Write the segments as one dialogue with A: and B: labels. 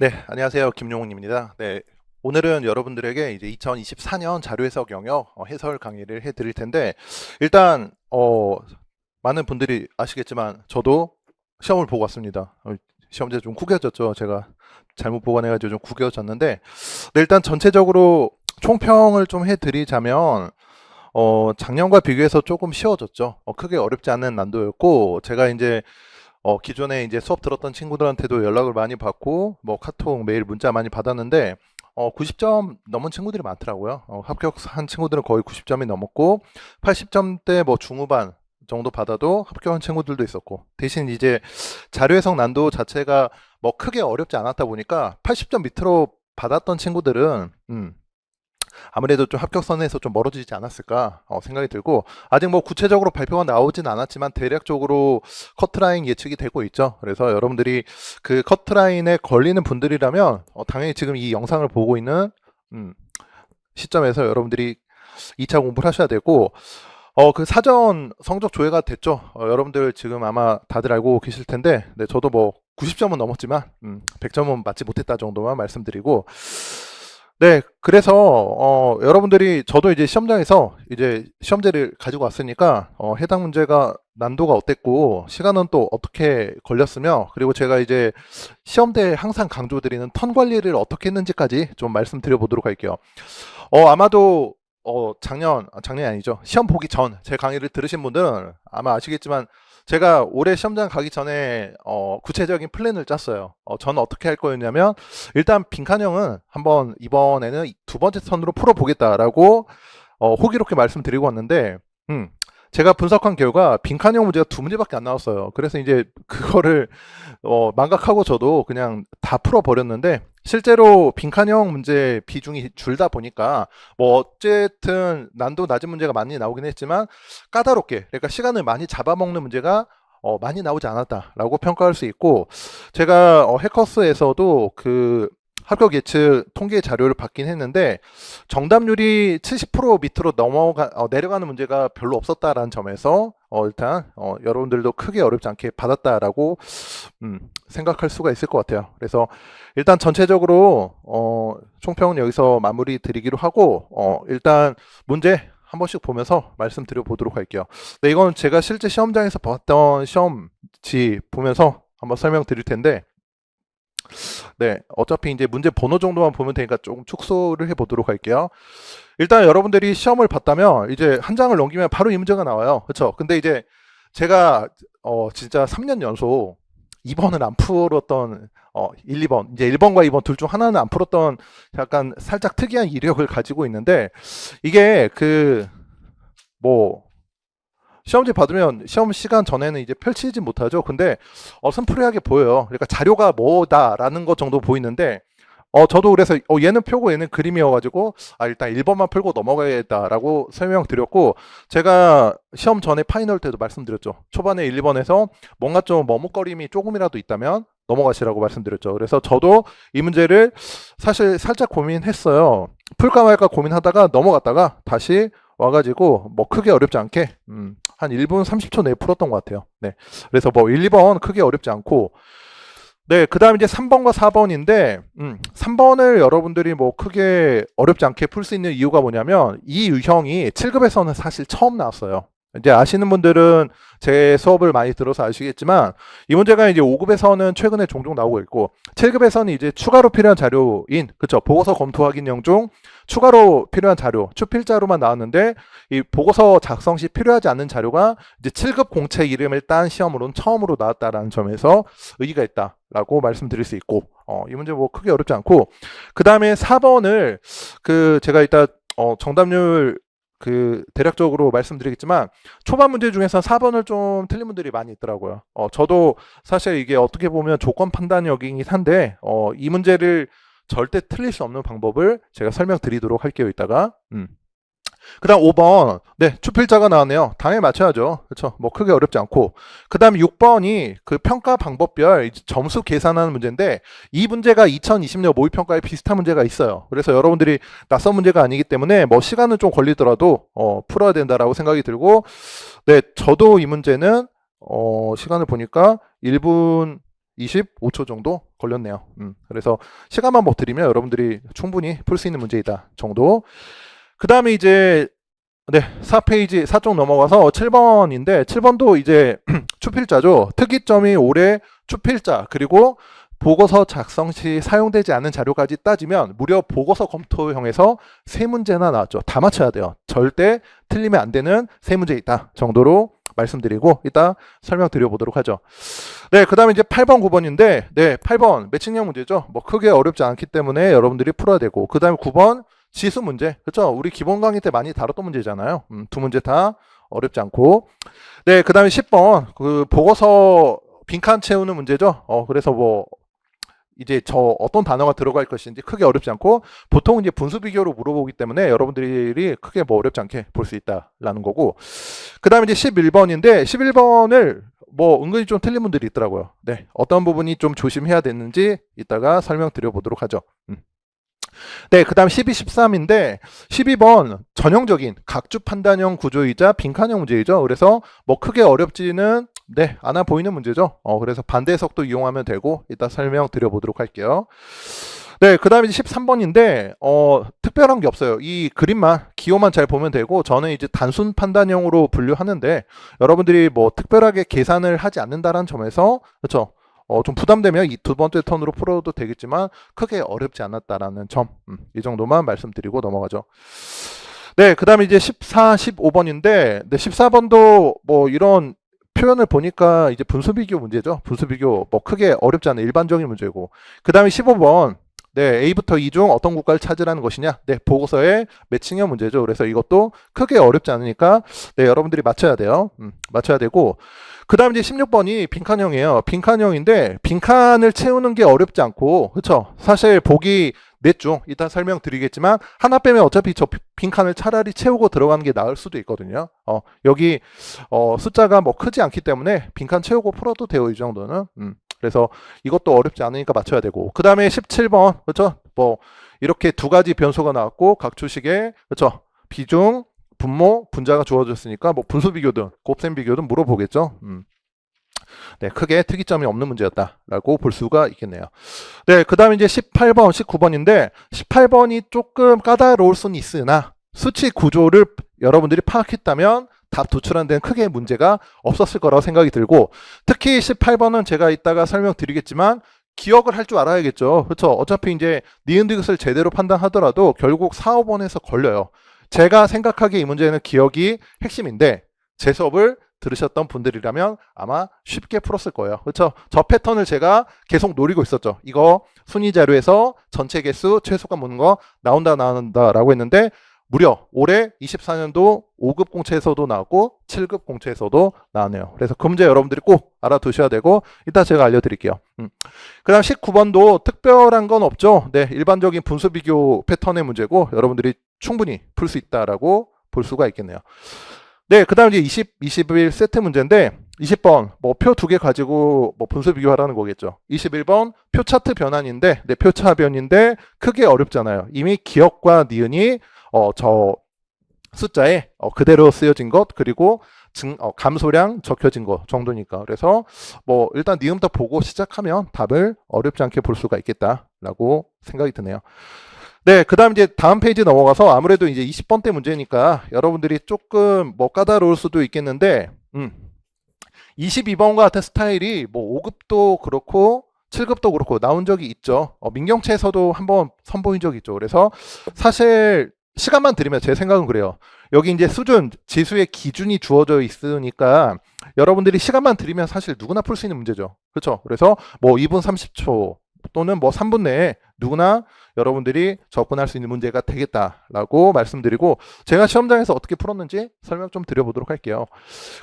A: 네, 안녕하세요. 김용훈입니다. 네, 오늘은 여러분들에게 이제 2024년 자료해석 영역 해설 강의를 해드릴 텐데, 일단, 많은 분들이 아시겠지만, 저도 시험을 보고 왔습니다. 시험제 좀 구겨졌죠. 제가 잘못 보관해가지고 좀 구겨졌는데, 네, 일단 전체적으로 총평을 좀 해드리자면, 작년과 비교해서 조금 쉬워졌죠. 크게 어렵지 않은 난도였고, 제가 이제 기존에 이제 수업 들었던 친구들한테도 연락을 많이 받고, 뭐 카톡, 메일, 문자 많이 받았는데, 90점 넘은 친구들이 많더라고요. 합격한 친구들은 거의 90점이 넘었고, 80점대 뭐 중후반 정도 받아도 합격한 친구들도 있었고, 대신 이제 자료 해석 난도 자체가 뭐 크게 어렵지 않았다 보니까 80점 밑으로 받았던 친구들은, 아무래도 좀 합격선에서 좀 멀어지지 않았을까 생각이 들고, 아직 뭐 구체적으로 발표가 나오진 않았지만 대략적으로 커트라인 예측이 되고 있죠. 그래서 여러분들이 그 커트라인에 걸리는 분들이라면 당연히 지금 이 영상을 보고 있는 시점에서 여러분들이 2차 공부를 하셔야 되고, 그 사전 성적 조회가 됐죠. 여러분들 지금 아마 다들 알고 계실 텐데, 네, 저도 뭐 90점은 넘었지만 100점은 맞지 못했다 정도만 말씀드리고, 네, 그래서 여러분들이 저도 이제 시험장에서 이제 시험지를 가지고 왔으니까 해당 문제가 난도가 어땠고 시간은 또 어떻게 걸렸으며, 그리고 제가 이제 시험대에 항상 강조드리는 턴 관리를 어떻게 했는지까지 좀 말씀드려 보도록 할게요. 아마도 작년이 아니죠. 시험 보기 전 제 강의를 들으신 분들은 아마 아시겠지만, 제가 올해 시험장 가기 전에 구체적인 플랜을 짰어요. 저는 어떻게 할 거였냐면, 일단 빈칸형은 한번 이번에는 두 번째 턴으로 풀어보겠다라고 호기롭게 말씀드리고 왔는데, 음, 제가 분석한 결과 빈칸형 문제가 두 문제밖에 안 나왔어요. 그래서 이제 그거를 망각하고 저도 그냥 다 풀어버렸는데, 실제로 빈칸형 문제 비중이 줄다 보니까 뭐 어쨌든 난도 낮은 문제가 많이 나오긴 했지만, 까다롭게, 그러니까 시간을 많이 잡아먹는 문제가 많이 나오지 않았다라고 평가할 수 있고, 제가 해커스에서도 그 합격 예측 통계 자료를 받긴 했는데, 정답률이 70% 밑으로 내려가는 문제가 별로 없었다라는 점에서 일단 여러분들도 크게 어렵지 않게 받았다라고 생각할 수가 있을 것 같아요. 그래서 일단 전체적으로 총평은 여기서 마무리 드리기로 하고, 일단 문제 한 번씩 보면서 말씀드려 보도록 할게요. 네, 이건 제가 실제 시험장에서 봤던 시험지 보면서 한번 설명드릴 텐데, 네, 어차피 이제 문제 번호 정도만 보면 되니까 조금 축소를 해 보도록 할게요. 일단 여러분들이 시험을 봤다면 이제 한 장을 넘기면 바로 이 문제가 나와요. 그렇죠? 근데 이제 제가 진짜 3년 연속 2번을 안 풀었던 1, 2번, 이제 1번과 2번 둘 중 하나는 안 풀었던 약간 살짝 특이한 이력을 가지고 있는데, 이게 그 뭐 시험지 받으면 시험 시간 전에는 이제 펼치지 못하죠. 근데 어슴푸레하게 보여요. 그러니까 자료가 뭐다라는 것 정도 보이는데, 저도 그래서 얘는 표고 얘는 그림이어가지고 일단 1번만 풀고 넘어가야겠다라고 설명드렸고, 제가 시험 전에 파이널 때도 말씀드렸죠. 초반에 1, 2번에서 뭔가 좀 머뭇거림이 조금이라도 있다면 넘어가시라고 말씀드렸죠. 그래서 저도 이 문제를 사실 살짝 고민했어요. 풀까 말까 고민하다가 넘어갔다가 다시 와가지고 뭐 크게 어렵지 않게 한 1분 30초 내에 풀었던 것 같아요. 네, 그래서 뭐 1, 2번 크게 어렵지 않고, 네, 그 다음 이제 3번과 4번인데, 3번을 여러분들이 뭐 크게 어렵지 않게 풀 수 있는 이유가 뭐냐면, 이 유형이 7급에서는 사실 처음 나왔어요. 이제 아시는 분들은 제 수업을 많이 들어서 아시겠지만, 이 문제가 이제 5급에서는 최근에 종종 나오고 있고, 7급에서는 이제 추가로 필요한 자료인, 그쵸, 보고서 검토 확인형 중 추가로 필요한 자료, 추필자료만 나왔는데, 이 보고서 작성 시 필요하지 않는 자료가 이제 7급 공채 이름을 딴 시험으로는 처음으로 나왔다라는 점에서 의의가 있다라고 말씀드릴 수 있고, 이 문제 뭐 크게 어렵지 않고, 그 다음에 4번을 그 제가 이따 정답률 그 대략적으로 말씀드리겠지만, 초반 문제 중에서 4번을 좀 틀린 분들이 많이 있더라고요. 저도 사실 이게 어떻게 보면 조건 판단력이긴 한데, 이 문제를 절대 틀릴 수 없는 방법을 제가 설명드리도록 할게요, 이따가. 그 다음 5번. 네, 추필자가 나왔네요. 당연히 맞춰야죠. 그렇죠. 뭐 크게 어렵지 않고. 그 다음 6번이 그 평가 방법별 점수 계산하는 문제인데, 이 문제가 2020년 모의평가에 비슷한 문제가 있어요. 그래서 여러분들이 낯선 문제가 아니기 때문에 뭐 시간은 좀 걸리더라도 풀어야 된다라고 생각이 들고, 네, 저도 이 문제는 시간을 보니까 1분 25초 정도 걸렸네요. 그래서 시간만 뭐 드리면 여러분들이 충분히 풀 수 있는 문제이다 정도. 그 다음에 이제 네, 4페이지 4쪽 넘어가서 7번인데 7번도 이제 추필자죠. 특이점이 올해 추필자 그리고 보고서 작성 시 사용되지 않은 자료까지 따지면 무려 보고서 검토형에서 3문제나 나왔죠. 다 맞춰야 돼요. 절대 틀리면 안 되는 3문제 있다 정도로 말씀드리고 이따 설명드려보도록 하죠. 네, 그 다음에 이제 8번, 9번인데 네, 8번 매칭형 문제죠. 뭐 크게 어렵지 않기 때문에 여러분들이 풀어야 되고 그 다음에 9번 지수 문제. 그렇죠? 우리 기본 강의 때 많이 다뤘던 문제잖아요. 두 문제 다 어렵지 않고. 네, 그 다음에 10번 그 보고서 빈칸 채우는 문제죠. 그래서 뭐 이제 저 어떤 단어가 들어갈 것인지 크게 어렵지 않고 보통 이제 분수 비교로 물어보기 때문에 여러분들이 크게 뭐 어렵지 않게 볼 수 있다라는 거고. 그 다음에 이제 11번인데 11번을 뭐 은근히 좀 틀린 분들이 있더라고요. 네, 어떤 부분이 좀 조심해야 되는지 이따가 설명드려보도록 하죠. 네, 그 다음 12, 13인데 12번 전형적인 각주 판단형 구조이자 빈칸형 문제이죠. 그래서 뭐 크게 어렵지는 네, 않아 보이는 문제죠. 그래서 반대 해석도 이용하면 되고 이따 설명드려보도록 할게요. 네, 그 다음에 13번인데 특별한 게 없어요. 이 그림만 기호만 잘 보면 되고 저는 이제 단순 판단형으로 분류하는데 여러분들이 뭐 특별하게 계산을 하지 않는다는 점에서 그렇죠. 좀 부담되면 이 두 번째 턴으로 풀어도 되겠지만 크게 어렵지 않았다라는 점, 이 정도만 말씀드리고 넘어가죠. 네, 그 다음에 이제 14, 15번인데 네, 14번도 뭐 이런 표현을 보니까 이제 분수비교 문제죠. 분수비교 뭐 크게 어렵지 않은 일반적인 문제고 그 다음에 15번 네, A부터 E 중 어떤 국가를 찾으라는 것이냐? 네, 보고서의 매칭형 문제죠. 그래서 이것도 크게 어렵지 않으니까 네, 여러분들이 맞춰야 돼요. 맞춰야 되고 그 다음 이제 16번이 빈칸형이에요. 빈칸형인데 빈칸을 채우는 게 어렵지 않고 그렇죠? 사실 보기 넷 중 이따 설명드리겠지만 하나 빼면 어차피 저 빈칸을 차라리 채우고 들어가는 게 나을 수도 있거든요. 여기 숫자가 뭐 크지 않기 때문에 빈칸 채우고 풀어도 돼요. 이 정도는. 그래서 이것도 어렵지 않으니까 맞춰야 되고 그 다음에 17번 그렇죠? 뭐 이렇게 두 가지 변수가 나왔고 각 주식에 그렇죠? 비중, 분모, 분자가 주어졌으니까 뭐 분수 비교든 곱셈 비교든 물어보겠죠. 네, 크게 특이점이 없는 문제였다라고 볼 수가 있겠네요. 네, 그 다음에 이제 18번, 19번인데 18번이 조금 까다로울 수는 있으나 수치 구조를 여러분들이 파악했다면 답 도출하는 데는 크게 문제가 없었을 거라고 생각이 들고 특히 18번은 제가 이따가 설명드리겠지만 기억을 할 줄 알아야겠죠. 그렇죠? 어차피 이제 니은디귿을 제대로 판단하더라도 결국 4, 5번에서 걸려요. 제가 생각하기에 이 문제는 기억이 핵심인데 제 수업을 들으셨던 분들이라면 아마 쉽게 풀었을 거예요. 그렇죠? 저 패턴을 제가 계속 노리고 있었죠. 이거 순위 자료에서 전체 개수 최소값 묻는 거 나온다라고 했는데 무려 올해 24년도 5급 공채에서도 나왔고 7급 공채에서도 나왔네요. 그래서 그 문제 여러분들이 꼭 알아두셔야 되고 이따 제가 알려드릴게요. 그 다음 19번도 특별한 건 없죠. 네, 일반적인 분수 비교 패턴의 문제고 여러분들이 충분히 풀 수 있다라고 볼 수가 있겠네요. 네, 그 다음 이제 20, 21 세트 문제인데 20번 뭐 표 두 개 가지고 뭐 분수 비교하라는 거겠죠. 21번 표 차트 변환인데 네, 표차 변인데 크게 어렵잖아요. 이미 기억과 니은이 저 숫자에 그대로 쓰여진 것 그리고 감소량 적혀진 것 정도니까 그래서 뭐 일단 니은부터 보고 시작하면 답을 어렵지 않게 볼 수가 있겠다라고 생각이 드네요. 네, 그 다음 이제 다음 페이지 넘어가서 아무래도 이제 20번대 문제니까 여러분들이 조금 뭐 까다로울 수도 있겠는데 22번과 같은 스타일이 뭐 5급도 그렇고 7급도 그렇고 나온 적이 있죠. 민경채에서도 한번 선보인 적이 있죠. 그래서 사실 시간만 들이면 제 생각은 그래요. 여기 이제 수준, 지수의 기준이 주어져 있으니까 여러분들이 시간만 들이면 사실 누구나 풀 수 있는 문제죠. 그렇죠? 그래서 뭐 2분 30초 또는 뭐 3분 내에 누구나 여러분들이 접근할 수 있는 문제가 되겠다라고 말씀드리고 제가 시험장에서 어떻게 풀었는지 설명 좀 드려보도록 할게요.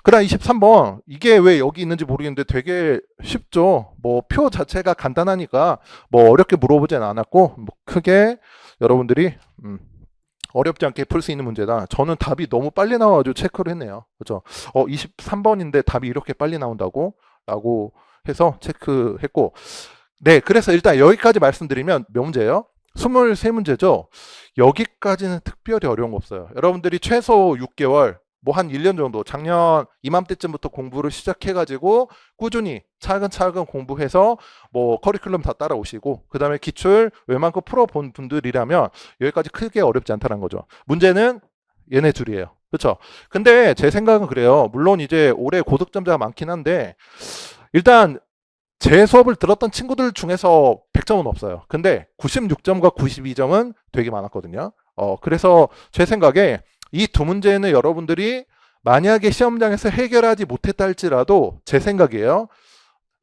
A: 그 다음 23번 이게 왜 여기 있는지 모르겠는데 되게 쉽죠. 뭐 표 자체가 간단하니까 뭐 어렵게 물어보진 않았고 뭐 크게 여러분들이 어렵지 않게 풀 수 있는 문제다. 저는 답이 너무 빨리 나와가지고 체크를 했네요. 그렇죠? 23번인데 답이 이렇게 빨리 나온다고? 라고 해서 체크했고 네, 그래서 일단 여기까지 말씀드리면 몇 문제예요? 23문제죠. 여기까지는 특별히 어려운 거 없어요. 여러분들이 최소 6개월 뭐 한 1년 정도, 작년 이맘때쯤부터 공부를 시작해가지고 꾸준히 차근차근 공부해서 뭐 커리큘럼 다 따라오시고 그 다음에 기출 웬만큼 풀어본 분들이라면 여기까지 크게 어렵지 않다는 거죠. 문제는 얘네 둘이에요. 그렇죠? 근데 제 생각은 그래요. 물론 이제 올해 고득점자가 많긴 한데 일단 제 수업을 들었던 친구들 중에서 100점은 없어요. 근데 96점과 92점은 되게 많았거든요. 그래서 제 생각에 이 두 문제는 여러분들이 만약에 시험장에서 해결하지 못했다 할지라도 제 생각이에요.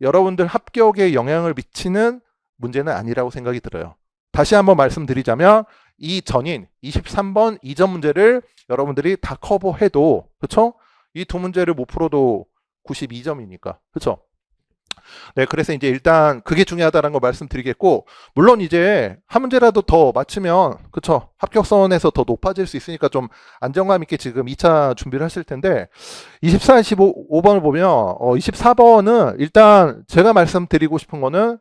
A: 여러분들 합격에 영향을 미치는 문제는 아니라고 생각이 들어요. 다시 한번 말씀드리자면 이 전인 23번 이전 문제를 여러분들이 다 커버해도 그렇죠? 이 두 문제를 못 풀어도 92점이니까 그렇죠? 네, 그래서 이제 일단 그게 중요하다는 거 말씀드리겠고, 물론 이제 한 문제라도 더 맞추면, 그쵸? 합격선에서 더 높아질 수 있으니까 좀 안정감 있게 지금 2차 준비를 하실 텐데, 24, 25번을 보면, 24번은 일단 제가 말씀드리고 싶은 거는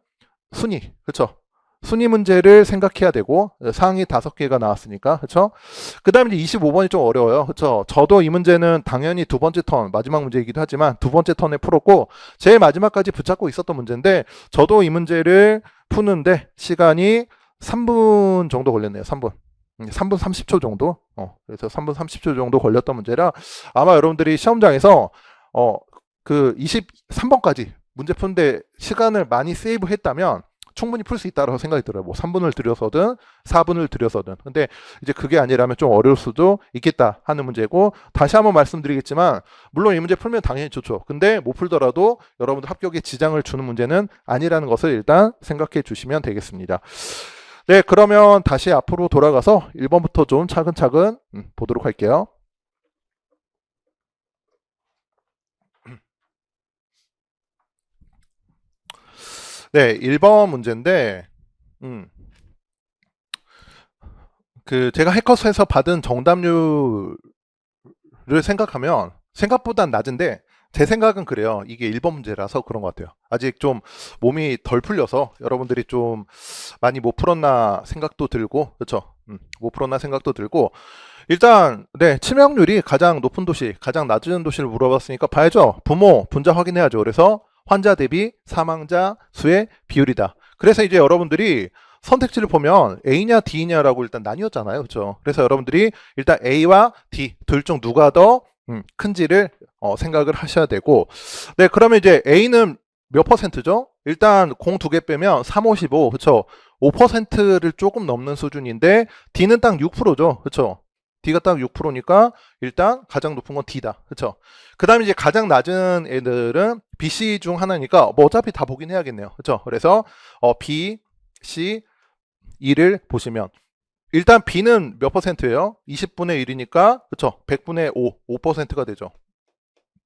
A: 순위, 그쵸? 순위 문제를 생각해야 되고 상위 5개가 나왔으니까 그렇죠? 그 다음에 이제 25번이 좀 어려워요. 그렇죠? 저도 이 문제는 당연히 두 번째 턴 마지막 문제이기도 하지만 두 번째 턴에 풀었고 제일 마지막까지 붙잡고 있었던 문제인데 저도 이 문제를 푸는데 시간이 3분 정도 걸렸네요. 3분 30초 정도 그래서 3분 30초 정도 걸렸던 문제라 아마 여러분들이 시험장에서 그 23번까지 문제 푸는데 시간을 많이 세이브 했다면 충분히 풀 수 있다고 생각이 들어요. 뭐 3분을 들여서든 4분을 들여서든. 근데 이제 그게 아니라면 좀 어려울 수도 있겠다 하는 문제고 다시 한번 말씀드리겠지만 물론 이 문제 풀면 당연히 좋죠. 근데 못 풀더라도 여러분들 합격에 지장을 주는 문제는 아니라는 것을 일단 생각해 주시면 되겠습니다. 네, 그러면 다시 앞으로 돌아가서 1번부터 좀 차근차근 보도록 할게요. 네, 1번 문제인데 그 제가 해커스에서 받은 정답률을 생각하면 생각보단 낮은데 제 생각은 그래요. 이게 1번 문제라서 그런 것 같아요. 아직 좀 몸이 덜 풀려서 여러분들이 좀 많이 못 풀었나 생각도 들고 그렇죠? 못 풀었나 생각도 들고 일단 네 치명률이 가장 높은 도시, 가장 낮은 도시를 물어봤으니까 봐야죠. 부모, 분자 확인해야죠. 그래서 환자 대비 사망자 수의 비율이다. 그래서 이제 여러분들이 선택지를 보면 A냐 D냐라고 일단 나뉘었잖아요. 그렇죠? 그래서 여러분들이 일단 A와 D 둘 중 누가 더 큰지를 생각을 하셔야 되고 네 그러면 이제 A는 몇 퍼센트죠? 일단 공 2개 빼면 3, 55 그렇죠? 5%를 조금 넘는 수준인데 D는 딱 6%죠. 그렇죠? D가 딱 6%니까 일단 가장 높은 건 D다. 그렇죠? 그 다음에 이제 가장 낮은 애들은 B, C 중 하나니까 뭐 어차피 다 보긴 해야겠네요. 그렇죠? 그래서 B, C, E를 보시면 일단 B는 몇 퍼센트예요? 20분의 1이니까 그렇죠? 100분의 5, 5%가 되죠.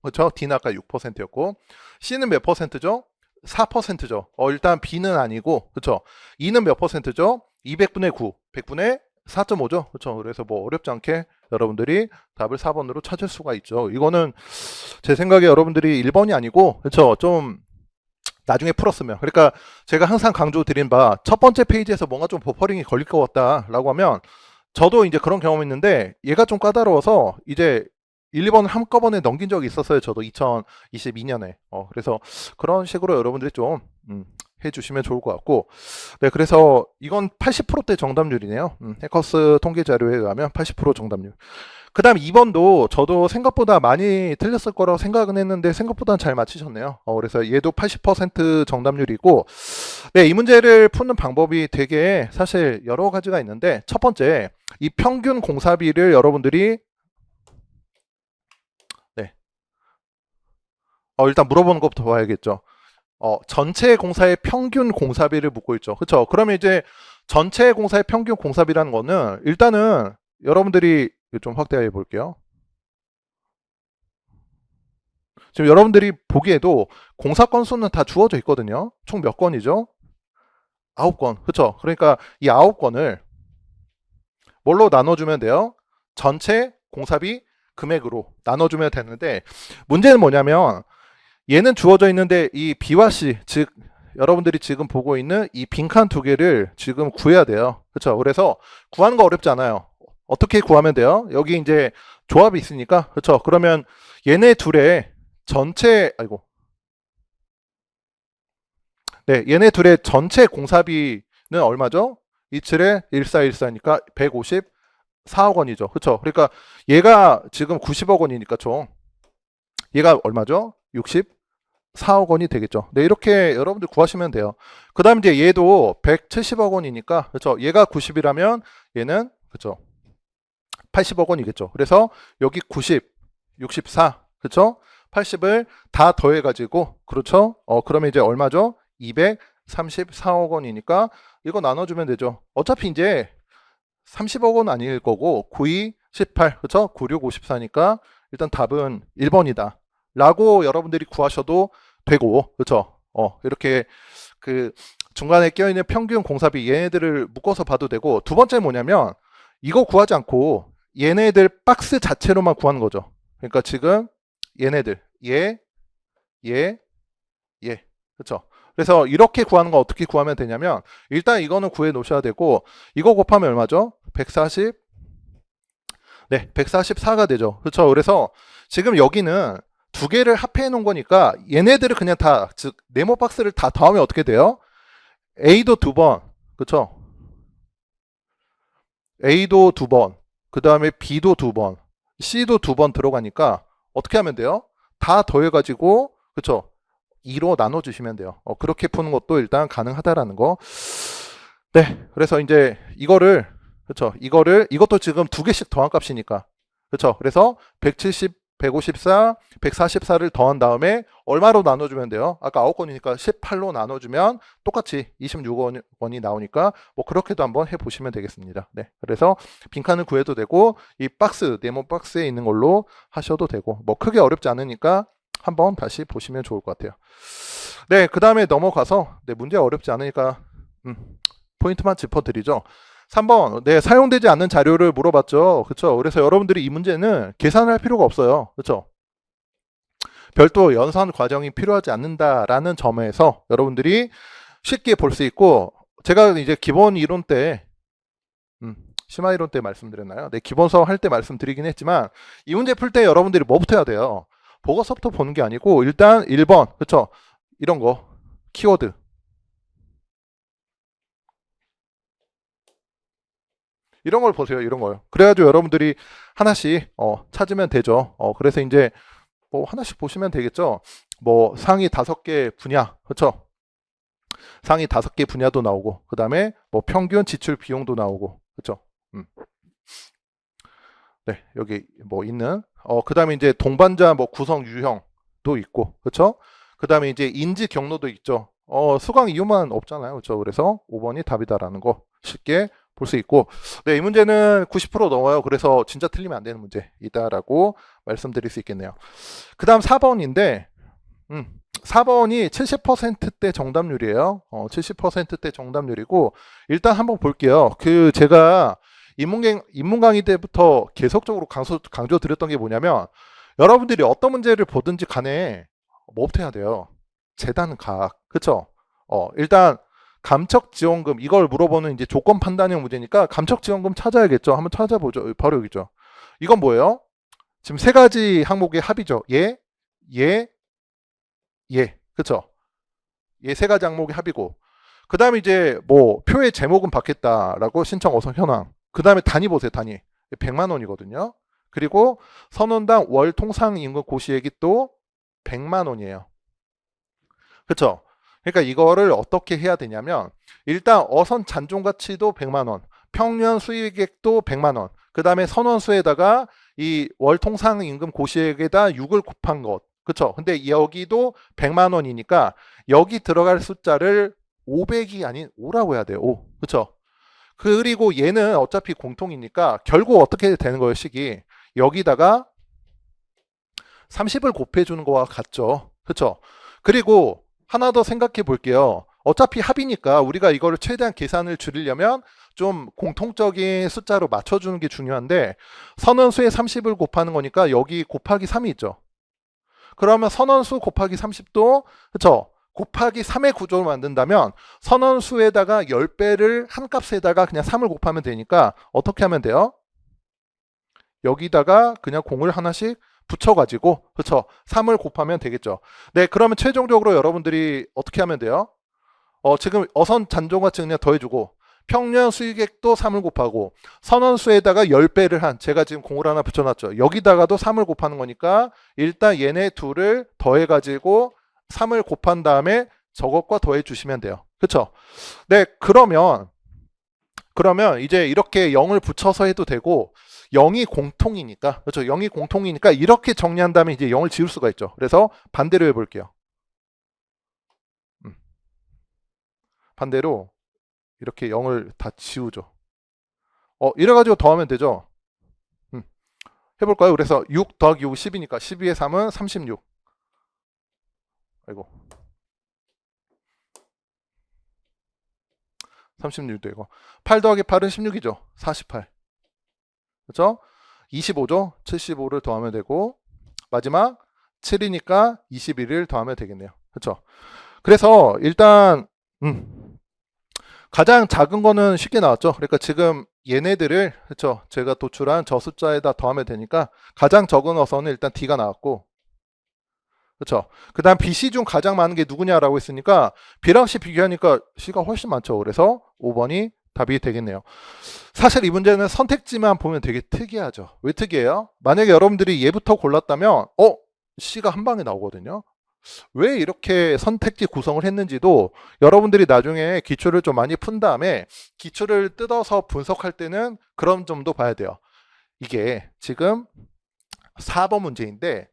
A: 그렇죠? D는 아까 6%였고 C는 몇 퍼센트죠? 4%죠. 일단 B는 아니고 그렇죠? E는 몇 퍼센트죠? 200분의 9, 100분의 4.5죠. 그렇죠? 그래서 뭐 어렵지 않게 여러분들이 답을 4번으로 찾을 수가 있죠. 이거는 제 생각에 여러분들이 1번이 아니고 그렇죠? 좀 나중에 풀었으면 그러니까 제가 항상 강조드린 바 첫 번째 페이지에서 뭔가 좀 버퍼링이 걸릴 것 같다라고 하면 저도 이제 그런 경험이 있는데 얘가 좀 까다로워서 이제 1, 2번을 한꺼번에 넘긴 적이 있었어요. 저도 2022년에 그래서 그런 식으로 여러분들이 좀 해주시면 좋을 것 같고 네 그래서 이건 80%대 정답률이네요. 해커스 통계 자료에 의하면 80% 정답률. 그 다음 2번도 저도 생각보다 많이 틀렸을 거라고 생각은 했는데 생각보다 잘 맞히셨네요. 그래서 얘도 80% 정답률이고 네, 이 문제를 푸는 방법이 되게 사실 여러 가지가 있는데 첫 번째 이 평균 공사비를 여러분들이 네 일단 물어보는 것부터 봐야겠죠. 전체 공사의 평균 공사비를 묻고 있죠. 그렇죠? 그러면 이제 전체 공사의 평균 공사비라는 거는 일단은 여러분들이 좀 확대해 볼게요. 지금 여러분들이 보기에도 공사 건수는 다 주어져 있거든요. 총 몇 건이죠? 9건. 그렇죠? 그러니까 이 9건을 뭘로 나눠주면 돼요? 전체 공사비 금액으로 나눠주면 되는데 문제는 뭐냐면 얘는 주어져 있는데 이 B와 C 즉 여러분들이 지금 보고 있는 이 빈칸 2개를 지금 구해야 돼요. 그렇죠? 그래서 구하는 거 어렵지 않아요. 어떻게 구하면 돼요? 여기 이제 조합이 있으니까, 그렇죠? 그러면 얘네 둘의 전체, 아이고, 네, 얘네 둘의 전체 공사비는 얼마죠? 이틀에 1414니까 154억 원이죠. 그렇죠? 그러니까 얘가 지금 90억 원이니까 총 얘가 얼마죠? 64억 원이 되겠죠. 네, 이렇게 여러분들 구하시면 돼요. 그 다음 이제 얘도 170억 원이니까, 그렇죠? 얘가 90이라면 얘는, 그렇죠? 80억 원이겠죠. 그래서 여기 90, 64, 그렇죠? 80을 다 더해가지고, 그렇죠? 그러면 이제 얼마죠? 234억 원이니까 이거 나눠주면 되죠. 어차피 이제 30억 원 아닐 거고 92, 18, 그렇죠? 96, 54니까 일단 답은 1번이다. 라고 여러분들이 구하셔도 되고, 그렇죠? 이렇게 그 중간에 껴있는 평균 공사비 얘네들을 묶어서 봐도 되고, 두 번째 뭐냐면 이거 구하지 않고 얘네들 박스 자체로만 구하는 거죠. 그러니까 지금 얘네들 얘, 그렇죠? 그래서 이렇게 구하는 거 어떻게 구하면 되냐면 일단 이거는 구해 놓으셔야 되고, 이거 곱하면 얼마죠? 140, 네, 144가 되죠. 그렇죠? 그래서 지금 여기는 두 개를 합해 놓은 거니까 얘네들을 그냥 다, 즉 네모 박스를 다 더하면 어떻게 돼요? A도 두 번, 그렇죠? A도 두 번, 그 다음에 B도 두 번, C도 두 번 들어가니까 어떻게 하면 돼요? 다 더해가지고, 그렇죠? 2로 나눠주시면 돼요. 그렇게 푸는 것도 일단 가능하다라는 거. 네, 그래서 이제 이거를, 그렇죠? 이것도 지금 두 개씩 더한 값이니까, 그렇죠? 그래서 170, 154, 144를 더한 다음에 얼마로 나눠주면 돼요? 아까 9건이니까 18로 나눠주면 똑같이 26원이 나오니까 뭐 그렇게도 한번 해보시면 되겠습니다. 네, 그래서 빈칸을 구해도 되고 이 박스, 네모 박스에 있는 걸로 하셔도 되고 뭐 크게 어렵지 않으니까 한번 다시 보시면 좋을 것 같아요. 네, 그 다음에 넘어가서, 네, 문제 어렵지 않으니까 포인트만 짚어드리죠. 3번, 네, 사용되지 않는 자료를 물어봤죠. 그렇죠? 그래서 여러분들이 이 문제는 계산할 필요가 없어요. 그렇죠? 별도 연산 과정이 필요하지 않는다라는 점에서 여러분들이 쉽게 볼 수 있고, 제가 이제 기본 이론 때 심화 이론 때 말씀드렸나요? 네, 기본 수업 할 때 말씀드리긴 했지만 이 문제 풀 때 여러분들이 뭐부터 해야 돼요? 보고서부터 보는 게 아니고 일단 1번, 그렇죠? 이런 거 키워드, 이런 걸 보세요. 이런 거요. 그래가지고 여러분들이 하나씩 찾으면 되죠. 그래서 이제 뭐 하나씩 보시면 되겠죠. 뭐 상위 5개 분야, 그렇죠? 상위 5개 분야도 나오고, 그 다음에 뭐 평균 지출 비용도 나오고, 그렇죠? 네, 여기 뭐 있는, 그 다음에 이제 동반자 뭐 구성 유형도 있고, 그렇죠? 그 다음에 이제 인지 경로도 있죠. 수강 이유만 없잖아요. 그렇죠? 그래서 5번이 답이다라는 거 쉽게 볼 수 있고, 네, 이 문제는 90% 넘어요. 그래서 진짜 틀리면 안 되는 문제이다라고 말씀드릴 수 있겠네요. 그 다음 4번인데, 4번이 70%대 정답률이에요. 70%대 정답률이고, 일단 한번 볼게요. 제가 인문 강의 때부터 계속적으로 강조 드렸던 게 뭐냐면, 여러분들이 어떤 문제를 보든지 간에 뭐부터 해야 돼요? 재단 각, 그쵸? 일단 감척지원금, 이걸 물어보는 이제 조건 판단형 문제니까 감척지원금 찾아야겠죠. 한번 찾아보죠. 바로 여기죠. 이건 뭐예요? 지금 세 가지 항목의 합이죠. 그쵸? 얘 세 가지 항목의 합이고, 그 다음에 이제 뭐 표의 제목은 받겠다라고 신청 어선 현황. 그 다음에 단위 보세요. 단위 100만 원이거든요. 그리고 선원당 월 통상 임금 고시액이 또 100만 원이에요. 그쵸? 그러니까 이거를 어떻게 해야 되냐면, 일단 어선 잔존 가치도 100만 원, 평년 수익액도 100만 원, 그 다음에 선원수에다가 이 월 통상 임금 고시액에다 6을 곱한 것. 그쵸? 근데 여기도 100만 원이니까 여기 들어갈 숫자를 500이 아닌 5라고 해야 돼요. 5. 그쵸? 그리고 얘는 어차피 공통이니까 결국 어떻게 되는 거예요, 식이? 여기다가 30을 곱해주는 거와 같죠. 그쵸? 그리고 하나 더 생각해 볼게요. 어차피 합이니까 우리가 이거를 최대한 계산을 줄이려면 좀 공통적인 숫자로 맞춰주는 게 중요한데, 선원수에 30을 곱하는 거니까 여기 곱하기 3이 있죠. 그러면 선원수 곱하기 30도, 그쵸? 곱하기 3의 구조를 만든다면 선원수에다가 10배를 한 값에다가 그냥 3을 곱하면 되니까 어떻게 하면 돼요? 여기다가 그냥 공을 하나씩 붙여가지고, 그쵸? 3을 곱하면 되겠죠. 네, 그러면 최종적으로 여러분들이 어떻게 하면 돼요? 지금 어선 잔존가치 그냥 더해주고, 평년 수익액도 3을 곱하고, 선원수에다가 10배를 한, 제가 지금 공을 하나 붙여놨죠. 여기다가도 3을 곱하는 거니까, 일단 얘네 둘을 더해가지고 3을 곱한 다음에 저것과 더해 주시면 돼요. 그쵸? 네, 그러면 이제 이렇게 0을 붙여서 해도 되고, 0이 공통이니까, 그렇죠? 0이 공통이니까 이렇게 정리한 다음에 이제 0을 지울 수가 있죠. 그래서 반대로 해볼게요. 반대로 이렇게 0을 다 지우죠. 이래가지고 더하면 되죠. 해볼까요? 그래서 6 더하기 5, 10이니까 12의 3은 36. 아이고. 36도 이거. 8 더하기 8은 16이죠. 48. 그렇죠? 25죠. 75를 더하면 되고, 마지막 7이니까 21을 더하면 되겠네요. 그렇죠? 그래서 일단 가장 작은 거는 쉽게 나왔죠. 그러니까 지금 얘네들을, 그렇죠? 제가 도출한 저 숫자에다 더하면 되니까 가장 적은 어선은 일단 D가 나왔고, 그렇죠? 그 다음 BC 중 가장 많은 게 누구냐라고 했으니까 B랑 C 비교하니까 C가 훨씬 많죠. 그래서 5번이 답이 되겠네요. 사실 이 문제는 선택지만 보면 되게 특이하죠. 왜 특이해요? 만약에 여러분들이 얘부터 골랐다면 C가 한 방에 나오거든요. 왜 이렇게 선택지 구성을 했는지도 여러분들이 나중에 기출을 좀 많이 푼 다음에 기출을 뜯어서 분석할 때는 그런 점도 봐야 돼요. 이게 지금 4번 문제인데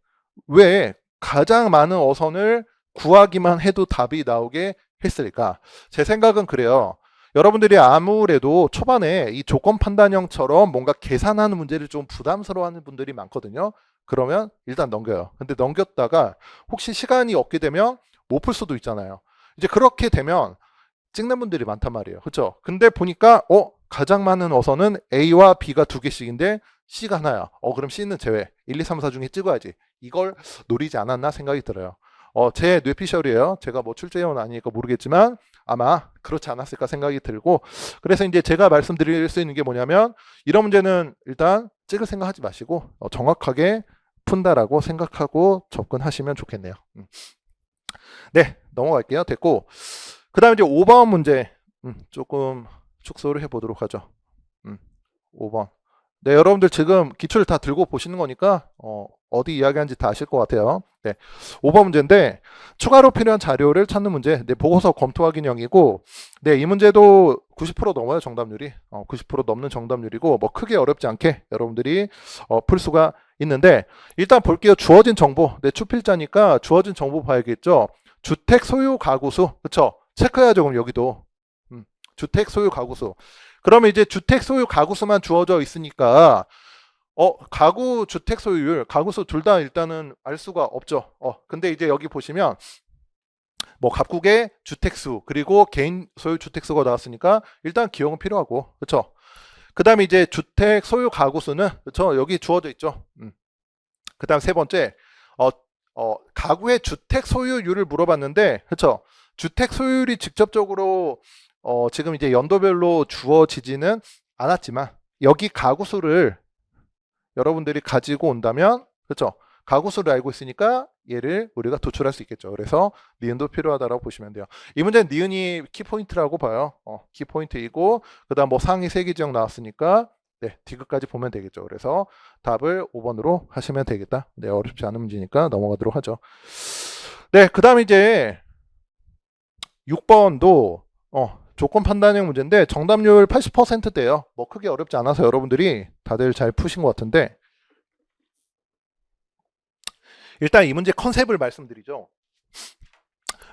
A: 왜 가장 많은 어선을 구하기만 해도 답이 나오게 했을까? 제 생각은 그래요. 여러분들이 아무래도 초반에 이 조건 판단형처럼 뭔가 계산하는 문제를 좀 부담스러워하는 분들이 많거든요. 그러면 일단 넘겨요. 근데 넘겼다가 혹시 시간이 없게 되면 못 풀 수도 있잖아요. 이제 그렇게 되면 찍는 분들이 많단 말이에요. 그렇죠? 근데 보니까 가장 많은 어선은 A와 B가 두 개씩인데 C가 하나야. 그럼 C는 제외. 1, 2, 3, 4 중에 찍어야지. 이걸 노리지 않았나 생각이 들어요. 제 뇌피셜이에요. 제가 뭐 출제위원 아니니까 모르겠지만 아마 그렇지 않았을까 생각이 들고, 그래서 이제 제가 말씀드릴 수 있는 게 뭐냐면 이런 문제는 일단 찍을 생각하지 마시고 정확하게 푼다라고 생각하고 접근하시면 좋겠네요. 네, 넘어갈게요. 됐고, 그 다음에 이제 5번 문제 조금 축소를 해보도록 하죠. 5번. 네, 여러분들 지금 기출 다 들고 보시는 거니까 어디 이야기하는지 다 아실 것 같아요. 네, 5번 문제인데 추가로 필요한 자료를 찾는 문제. 네, 보고서 검토 확인형이고, 네, 이 문제도 90% 넘어요, 정답률이. 90% 넘는 정답률이고 뭐 크게 어렵지 않게 여러분들이 풀 수가 있는데, 일단 볼게요. 주어진 정보. 네, 추필자니까 주어진 정보 봐야겠죠. 주택 소유 가구수, 그쵸? 체크해야죠. 그럼 여기도 주택 소유 가구수. 그러면 이제 주택 소유 가구수만 주어져 있으니까 가구 주택 소유율, 가구수 둘 다 일단은 알 수가 없죠. 근데 이제 여기 보시면 뭐 갑국의 주택수 그리고 개인 소유 주택수가 나왔으니까 일단 기억은 필요하고, 그렇죠? 그다음에 이제 주택 소유 가구수는, 그렇죠? 여기 주어져 있죠. 그다음 세 번째 가구의 주택 소유율을 물어봤는데, 그렇죠? 주택 소유율이 직접적으로 지금 이제 연도별로 주어지지는 않았지만 여기 가구수를 여러분들이 가지고 온다면, 그렇죠? 가구수를 알고 있으니까 얘를 우리가 도출할 수 있겠죠. 그래서 니은도 필요하다고 보시면 돼요. 이 문제는 니은이 키포인트라고 봐요. 키포인트이고, 그 다음 뭐 상위 세개 지역 나왔으니까 네, 디귿까지 보면 되겠죠. 그래서 답을 5번으로 하시면 되겠다. 네, 어렵지 않은 문제니까 넘어가도록 하죠. 네, 그 다음 이제 6번도 조건 판단형 문제인데 정답률 80%대요. 뭐 크게 어렵지 않아서 여러분들이 다들 잘 푸신 것 같은데, 일단 이 문제 컨셉을 말씀드리죠.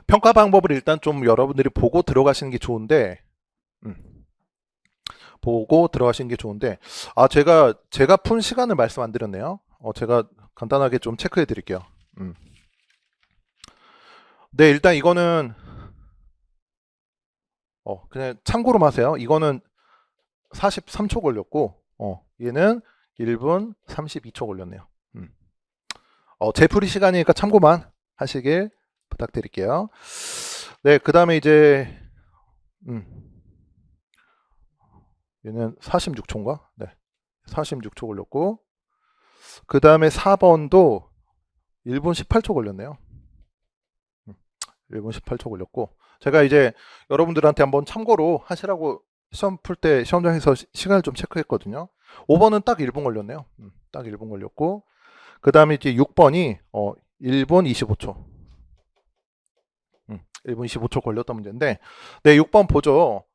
A: 평가 방법을 일단 좀 여러분들이 보고 들어가시는 게 좋은데, 보고 들어가시는 게 좋은데, 제가 푼 시간을 말씀 안 드렸네요. 제가 간단하게 좀 체크해 드릴게요. 네, 일단 이거는 그냥 참고로 하세요. 이거는 43초 걸렸고, 얘는 1분 32초 걸렸네요. 재풀이 시간이니까 참고만 하시길 부탁드릴게요. 네, 그 다음에 이제 얘는 46초인가? 네, 46초 걸렸고, 그 다음에 4번도 1분 18초 걸렸네요. 1분 18초 걸렸고, 제가 이제 여러분들한테 한번 참고로 하시라고 시험 풀 때 시험장에서 시간을 좀 체크했거든요. 5번은 딱 1분 걸렸네요. 딱 1분 걸렸고, 그 다음에 이제 6번이 1분 25초. 1분 25초 걸렸던 문제인데, 네, 6번 보죠.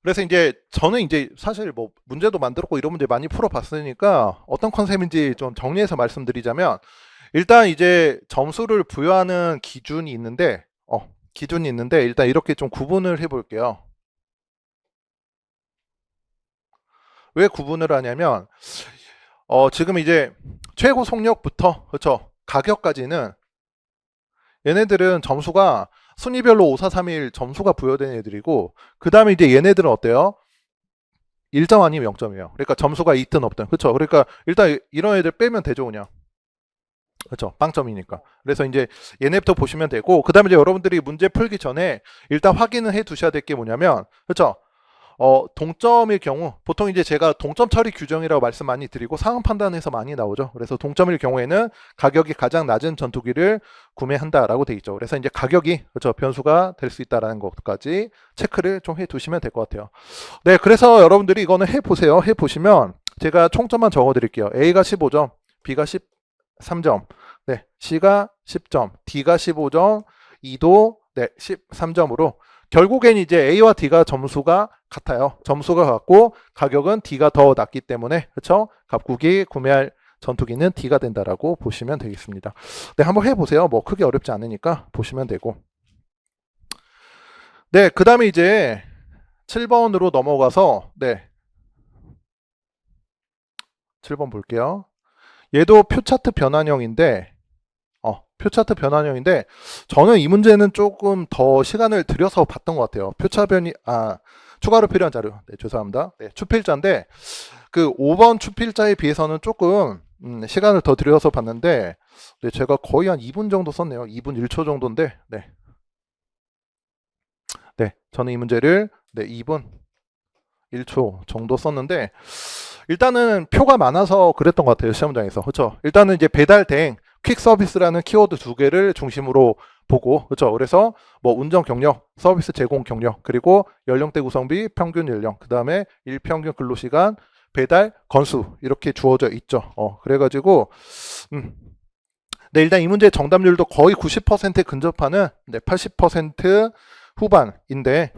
A: 그래서 이제 저는 이제 사실 뭐 문제도 만들었고 이런 문제 많이 풀어봤으니까 어떤 컨셉인지 좀 정리해서 말씀드리자면, 일단 이제 점수를 부여하는 기준이 있는데, 일단 이렇게 좀 구분을 해볼게요. 왜 구분을 하냐면, 지금 이제 최고 속력부터, 그렇죠, 가격까지는 얘네들은 점수가 순위별로 5, 4, 3, 1 점수가 부여된 애들이고, 그 다음에 이제 얘네들은 어때요? 1점 아니면 0점이에요. 그러니까 점수가 있든 없든. 그렇죠. 그러니까 일단 이런 애들 빼면 되죠, 그냥. 그렇죠. 빵점이니까. 그래서 이제 얘네부터 보시면 되고, 그 다음에 이제 여러분들이 문제 풀기 전에 일단 확인을 해 두셔야 될 게 뭐냐면, 그렇죠. 동점일 경우, 보통 이제 제가 동점 처리 규정이라고 말씀 많이 드리고 상황 판단에서 많이 나오죠. 그래서 동점일 경우에는 가격이 가장 낮은 전투기를 구매한다라고 돼 있죠. 그래서 이제 가격이, 그렇죠, 변수가 될 수 있다라는 것까지 체크를 좀 해 두시면 될 것 같아요. 네, 그래서 여러분들이 이거는 해 보세요. 해 보시면 제가 총점만 적어 드릴게요. A가 15점, B가 13점, 네, C가 10점, D가 15점, E도 네, 13점으로 결국엔 이제 A와 D가 점수가 같아요. 점수가 같고 가격은 D가 더 낮기 때문에, 그렇죠? 갑국이 구매할 전투기는 D가 된다라고 보시면 되겠습니다. 네, 한번 해보세요. 뭐 크게 어렵지 않으니까 보시면 되고. 네, 그 다음에 이제 7번으로 넘어가서, 네, 7번 볼게요. 얘도 표차트 변환형인데, 표차트 변환형인데, 저는 이 문제는 조금 더 시간을 들여서 봤던 것 같아요. 추가로 필요한 자료. 네, 죄송합니다. 네, 추필자인데, 그 5번 추필자에 비해서는 조금, 시간을 더 들여서 봤는데, 네, 제가 거의 한 2분 정도 썼네요. 2분 1초 정도인데, 네. 네, 저는 이 문제를, 네, 2분 1초 정도 썼는데, 일단은 표가 많아서 그랬던 것 같아요. 시험장에서. 그렇죠? 일단은 이제 배달 대행, 퀵 서비스라는 키워드 두 개를 중심으로 보고, 그렇죠? 그래서 뭐 운전 경력, 서비스 제공 경력, 그리고 연령대 구성비, 평균 연령, 그 다음에 일평균 근로시간, 배달 건수 이렇게 주어져 있죠. 그래가지고 네, 일단 이 문제 정답률도 거의 90%에 근접하는, 네, 80% 후반인데,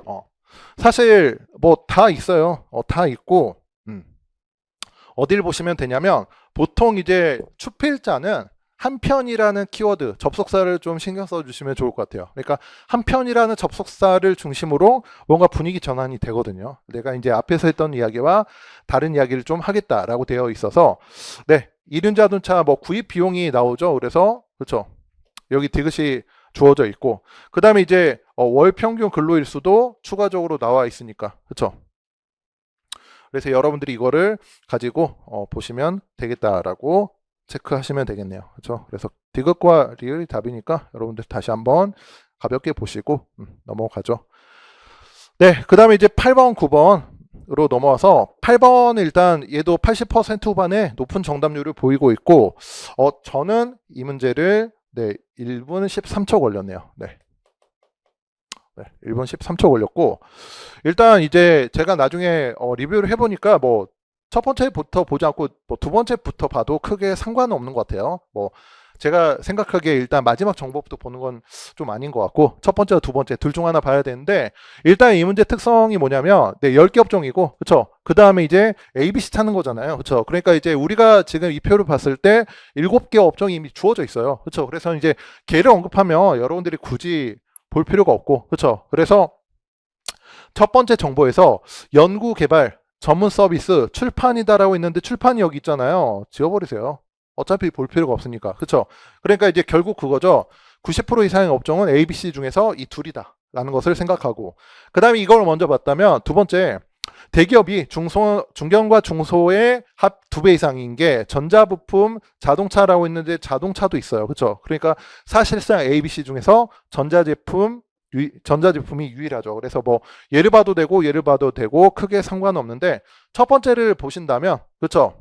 A: 사실 뭐 다 있어요. 다 있고, 어딜 보시면 되냐면, 보통 이제 추필자는 한편이라는 키워드, 접속사를 좀 신경 써주시면 좋을 것 같아요. 그러니까 한편이라는 접속사를 중심으로 뭔가 분위기 전환이 되거든요. 내가 이제 앞에서 했던 이야기와 다른 이야기를 좀 하겠다라고 되어 있어서, 네, 이륜자동차 뭐 구입 비용이 나오죠. 그래서 그렇죠. 여기 디귿이 주어져 있고, 그 다음에 이제 월 평균 근로일수도 추가적으로 나와 있으니까, 그렇죠. 그래서 여러분들이 이거를 가지고 보시면 되겠다라고 체크하시면 되겠네요. 그렇죠? 그래서 디귿과 리을이 답이니까 여러분들 다시 한번 가볍게 보시고 넘어가죠. 네, 그 다음에 이제 8번, 9번으로 넘어와서 8번 일단 얘도 80% 후반에 높은 정답률을 보이고 있고, 저는 이 문제를, 네, 1분 13초 걸렸네요. 네. 네, 1분 13초 걸렸고, 일단 이제 제가 나중에 리뷰를 해보니까 뭐 첫 번째부터 보지 않고 뭐 두 번째부터 봐도 크게 상관은 없는 것 같아요. 뭐 제가 생각하기에 일단 마지막 정보부터 보는 건 좀 아닌 것 같고, 첫 번째와 두 번째 둘 중 하나 봐야 되는데, 일단 이 문제 특성이 뭐냐면, 네, 10개 업종이고, 그쵸? 그 다음에 이제 ABC 찾는 거잖아요. 그쵸? 그러니까 이제 우리가 지금 이 표를 봤을 때 7개 업종이 이미 주어져 있어요. 그쵸? 그래서 이제 걔를 언급하면 여러분들이 굳이 볼 필요가 없고, 그렇죠? 그래서 첫 번째 정보에서 연구 개발 전문 서비스 출판이다라고 있는데, 출판이 여기 있잖아요. 지워버리세요. 어차피 볼 필요가 없으니까. 그렇죠? 그러니까 이제 결국 그거죠. 90% 이상의 업종은 A, B, C 중에서 이 둘이다 라는 것을 생각하고, 그 다음에 이걸 먼저 봤다면, 두 번째, 대기업이 중견과 중소의 합 2배 이상인 게 전자부품, 자동차라고 있는데 자동차도 있어요. 그렇죠? 그러니까 사실상 A, B, C 중에서 전자제품이 유일하죠. 그래서 뭐 얘를 봐도 되고 얘를 봐도 되고 크게 상관없는데, 첫 번째를 보신다면, 그렇죠?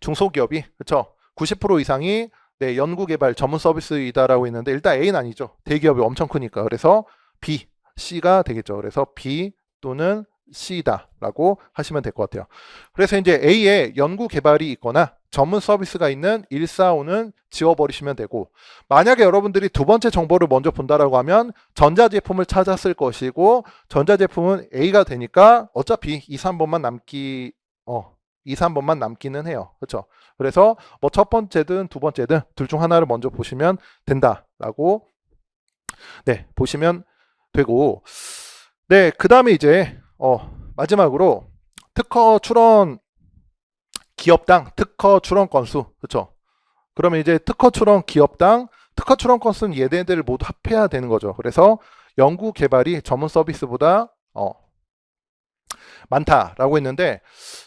A: 중소기업이 그렇죠. 90% 이상이 네, 연구개발 전문 서비스이다라고 했는데 일단 A는 아니죠. 대기업이 엄청 크니까. 그래서 B, C가 되겠죠. 그래서 B 또는 C다라고 하시면 될 것 같아요. 그래서 이제 A에 연구개발이 있거나 전문 서비스가 있는 1, 4, 5는 지워버리시면 되고, 만약에 여러분들이 두 번째 정보를 먼저 본다라고 하면 전자제품을 찾았을 것이고, 전자제품은 A가 되니까 어차피 2, 3번만 2, 3번만 남기는 해요. 그렇죠? 그래서 뭐 첫 번째든 두 번째든 둘 중 하나를 먼저 보시면 된다라고 네, 보시면 되고, 네, 그 다음에 이제 마지막으로 특허 출원 기업당 특허 출원 건수, 그렇죠? 그러면 이제 특허 출원 기업당 특허 출원 건수는 얘네들을 모두 합해야 되는 거죠. 그래서 연구 개발이 전문 서비스보다 많다라고 했는데,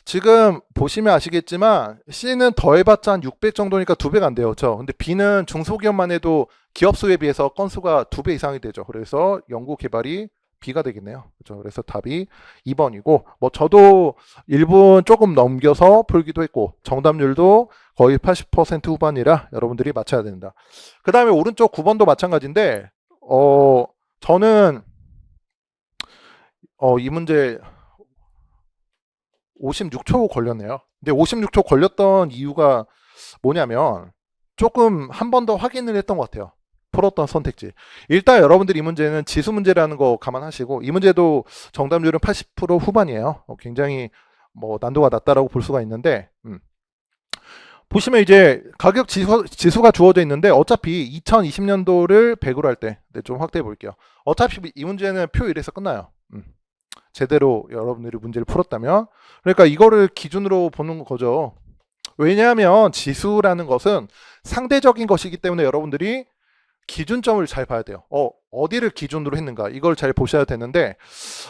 A: 지금 보시면 아시겠지만 C는 더해봤자 한 600 정도니까 2배가 안 돼요. 그렇죠? 근데 B는 중소기업만 해도 기업 수에 비해서 건수가 2배 이상이 되죠. 그래서 연구 개발이 B가 되겠네요. 그렇죠? 그래서 답이 2번이고, 뭐 저도 1분 조금 넘겨서 풀기도 했고, 정답률도 거의 80% 후반이라 여러분들이 맞춰야 된다. 그 다음에 오른쪽 9번도 마찬가지인데, 저는 이 문제 56초 걸렸네요. 근데 56초 걸렸던 이유가 뭐냐면 조금 한 번 더 확인을 했던 것 같아요. 풀었던 선택지. 일단 여러분들 이 문제는 지수 문제라는 거 감안하시고, 이 문제도 정답률은 80% 후반이에요. 굉장히 뭐 난도가 낮다라고 볼 수가 있는데, 보시면 이제 가격 지수가 주어져 있는데, 어차피 2020년도를 100으로 할 때 좀 확대해 볼게요. 어차피 이 문제는 표 1에서 끝나요. 제대로 여러분들이 문제를 풀었다면. 그러니까 이거를 기준으로 보는 거죠. 왜냐하면 지수라는 것은 상대적인 것이기 때문에 여러분들이 기준점을 잘 봐야 돼요. 어디를 기준으로 했는가, 이걸 잘 보셔야 되는데,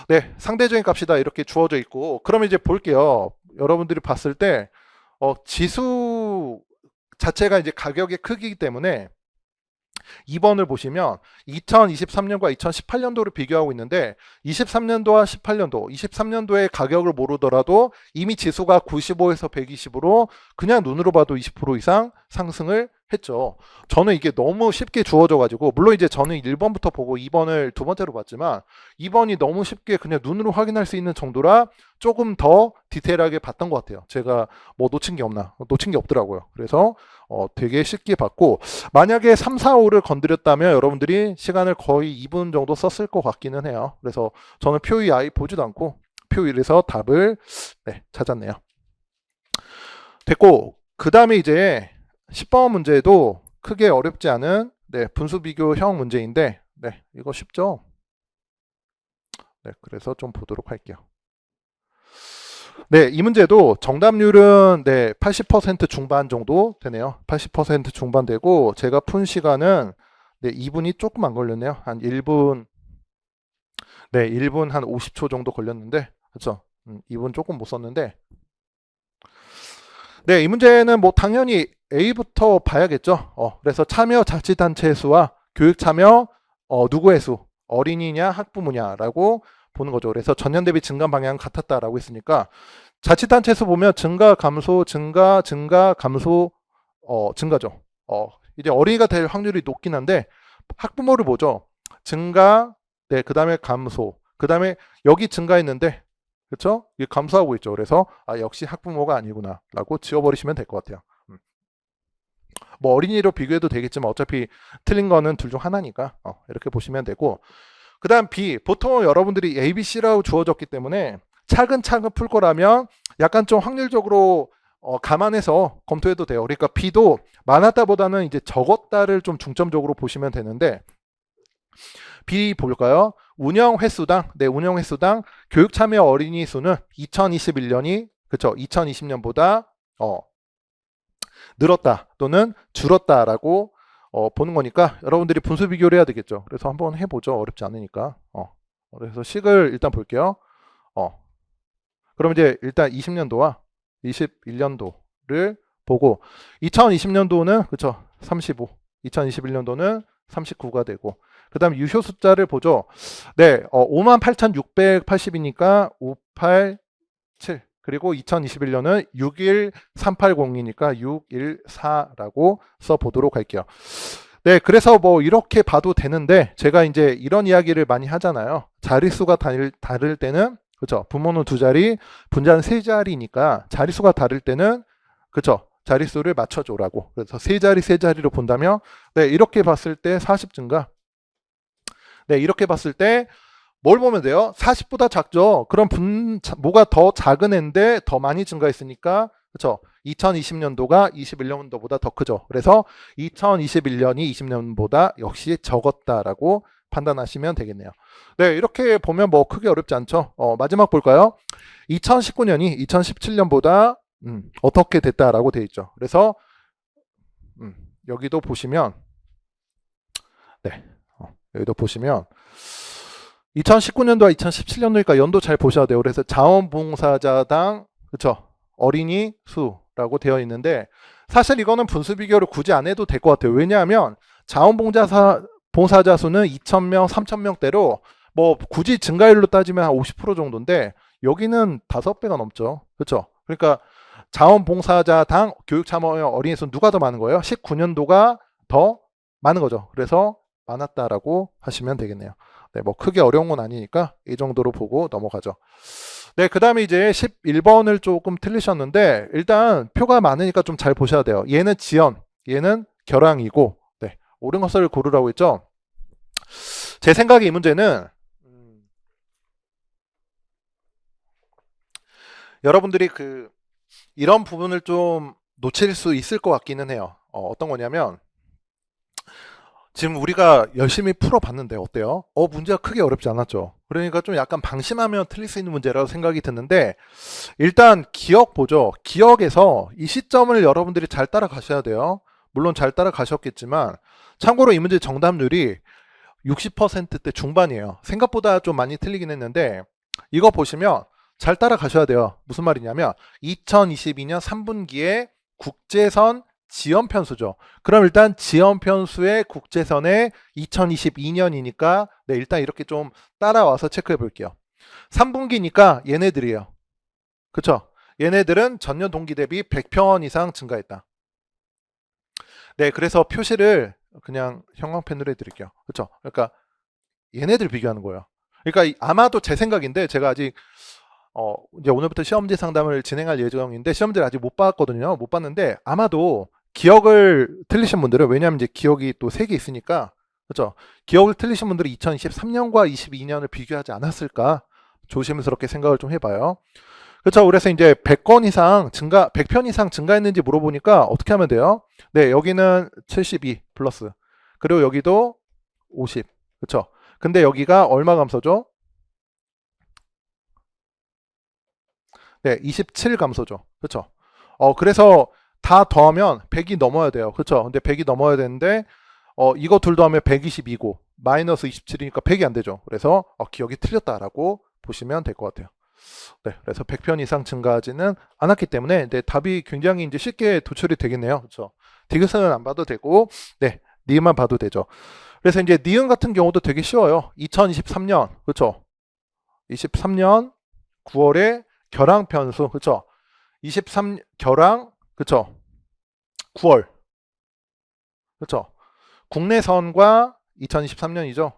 A: 네, 상대적인 값이다 이렇게 주어져 있고, 그러면 이제 볼게요. 여러분들이 봤을 때 지수 자체가 이제 가격의 크기이기 때문에 2번을 보시면 2023년과 2018년도를 비교하고 있는데, 23년도와 18년도, 23년도의 가격을 모르더라도 이미 지수가 95에서 120으로 그냥 눈으로 봐도 20% 이상 상승을 했죠. 저는 이게 너무 쉽게 주어져 가지고, 물론 이제 저는 1번부터 보고 2번을 두 번째로 봤지만 2번이 너무 쉽게 그냥 눈으로 확인할 수 있는 정도라 조금 더 디테일하게 봤던 것 같아요. 제가 뭐 놓친 게 없나? 놓친 게 없더라고요. 그래서 되게 쉽게 봤고, 만약에 3, 4, 5를 건드렸다면 여러분들이 시간을 거의 2분 정도 썼을 것 같기는 해요. 그래서 저는 표 2 아예 보지도 않고 표 1에서 답을 찾았네요. 됐고, 그 다음에 이제 10번 문제도 크게 어렵지 않은 분수 비교형 문제인데, 이거 쉽죠? 그래서 좀 보도록 할게요. 이 문제도 정답률은 80% 중반 정도 되네요. 80% 중반 되고, 제가 푼 시간은 2분이 조금 안 걸렸네요. 한 1분, 1분 한 50초 정도 걸렸는데, 그렇죠? 2분 조금 못 썼는데, 이 문제는 뭐 당연히 A부터 봐야겠죠. 그래서 참여 자치단체 수와 교육 참여 누구의 수, 어린이냐 학부모냐라고 보는 거죠. 그래서 전년 대비 증가 방향 같았다라고 했으니까, 자치단체 수 보면 증가, 감소, 증가, 감소, 증가죠. 이제 어린이가 될 확률이 높긴 한데, 학부모를 보죠. 증가, 그 다음에 감소, 그 다음에 여기 증가했는데, 그렇죠? 이게 감소하고 있죠. 그래서 역시 학부모가 아니구나 라고 지워버리시면 될 것 같아요. 뭐 어린이로 비교해도 되겠지만 어차피 틀린 거는 둘 중 하나니까 이렇게 보시면 되고, 그 다음 B, 보통 여러분들이 A, B, C라고 주어졌기 때문에 차근차근 풀 거라면 약간 좀 확률적으로 감안해서 검토해도 돼요. 그러니까 B도 많았다 보다는 이제 적었다를 좀 중점적으로 보시면 되는데, B 볼까요? 운영 횟수당, 운영 횟수당 교육 참여 어린이 수는 2021년이 그쵸? 2020년보다 늘었다 또는 줄었다라고 보는 거니까 여러분들이 분수 비교를 해야 되겠죠. 그래서 한번 해보죠. 어렵지 않으니까. 그래서 식을 일단 볼게요. 그럼 이제 일단 20년도와 21년도를 보고, 2020년도는 그쵸? 35, 2021년도는 39가 되고, 그 다음 유효 숫자를 보죠. 58,680이니까 587, 그리고 2021년은 61380이니까 614라고 써보도록 할게요. 네, 그래서 뭐 이렇게 봐도 되는데 제가 이제 이런 이야기를 많이 하잖아요. 자릿수가 다를 때는 그렇죠. 부모는 두 자리, 분자는 세 자리니까 자릿수가 다를 때는 그렇죠. 자릿수를 맞춰줘라고. 그래서 세 자리로 본다면 네, 이렇게 봤을 때 40 증가. 네, 이렇게 봤을 때 뭘 보면 돼요? 40보다 작죠. 그럼 뭐가 더 작은 애인데 더 많이 증가했으니까 그렇죠. 2020년도가 21년도보다 더 크죠. 그래서 2021년이 20년보다 역시 적었다라고 판단하시면 되겠네요. 네, 이렇게 보면 뭐 크게 어렵지 않죠. 마지막 볼까요? 2019년이 2017년보다 어떻게 됐다라고 되어 있죠. 그래서 여기도 보시면 네, 여기도 보시면 2019년도와 2017년도니까 연도 잘 보셔야 돼요. 그래서 자원봉사자당 그렇죠. 어린이 수라고 되어 있는데 사실 이거는 분수 비교를 굳이 안 해도 될 것 같아요. 왜냐하면 자원봉사자 수는 2,000명, 3,000명대로 뭐 굳이 증가율로 따지면 한 50% 정도인데 여기는 5배가 넘죠. 그렇죠? 그러니까 자원봉사자당 교육참여 어린이 수는 누가 더 많은 거예요? 19년도가 더 많은 거죠. 그래서 많았다라고 하시면 되겠네요. 네, 뭐 크게 어려운 건 아니니까 이 정도로 보고 넘어가죠. 네, 그 다음에 이제 11번을 조금 틀리셨는데 일단 표가 많으니까 좀 잘 보셔야 돼요. 얘는 지연, 얘는 결항이고 네, 옳은 것을 고르라고 했죠. 제 생각에 이 문제는 여러분들이 이런 부분을 좀 놓칠 수 있을 것 같기는 해요. 어떤 거냐면 지금 우리가 열심히 풀어봤는데 어때요? 문제가 크게 어렵지 않았죠. 그러니까 좀 약간 방심하면 틀릴 수 있는 문제라고 생각이 드는데 일단 기억 보죠. 기억에서 이 시점을 여러분들이 잘 따라가셔야 돼요. 물론 잘 따라가셨겠지만 참고로 이 문제 정답률이 60%대 중반이에요. 생각보다 좀 많이 틀리긴 했는데 이거 보시면 잘 따라가셔야 돼요. 무슨 말이냐면 2022년 3분기에 국제선 지연 편수죠. 그럼 일단 지연 편수의 국제선에 2022년이니까 네, 일단 이렇게 좀 따라와서 체크해 볼게요. 3분기니까 얘네들이에요. 그쵸? 얘네들은 전년 동기 대비 100편 이상 증가했다. 네, 그래서 표시를 그냥 형광펜으로 해드릴게요. 그쵸? 그러니까 얘네들 비교하는 거예요. 그러니까 아마도 제 생각인데 제가 아직 이제 오늘부터 시험지 상담을 진행할 예정인데 시험지를 아직 못 봤거든요. 못 봤는데 아마도 기억을 틀리신 분들은 왜냐하면 이제 기억이 또 3개 있으니까 그렇죠. 기억을 틀리신 분들은 2023년과 22년을 비교하지 않았을까 조심스럽게 생각을 좀 해봐요. 그렇죠. 그래서 이제 100건 이상 증가, 100편 이상 증가했는지 물어보니까 어떻게 하면 돼요? 네, 여기는 72 플러스 그리고 여기도 50 그렇죠. 근데 여기가 얼마 감소죠? 네, 27 감소죠. 그렇죠. 그래서 다 더하면 100이 넘어야 돼요. 그렇죠. 근데 100이 넘어야 되는데 이거 둘 더하면 122고 마이너스 27이니까 100이 안 되죠. 그래서 기억이 틀렸다라고 보시면 될 것 같아요. 네, 그래서 100편 이상 증가하지는 않았기 때문에 네, 답이 굉장히 이제 쉽게 도출이 되겠네요. 그렇죠. 디귿은 안 봐도 되고 네, 니은만 봐도 되죠. 그래서 이제 니은 같은 경우도 되게 쉬워요. 2023년 그렇죠. 23년 9월에 결항 편수 그렇죠. 23 결항 그렇죠. 9월 그렇죠. 국내선과 2023년이죠.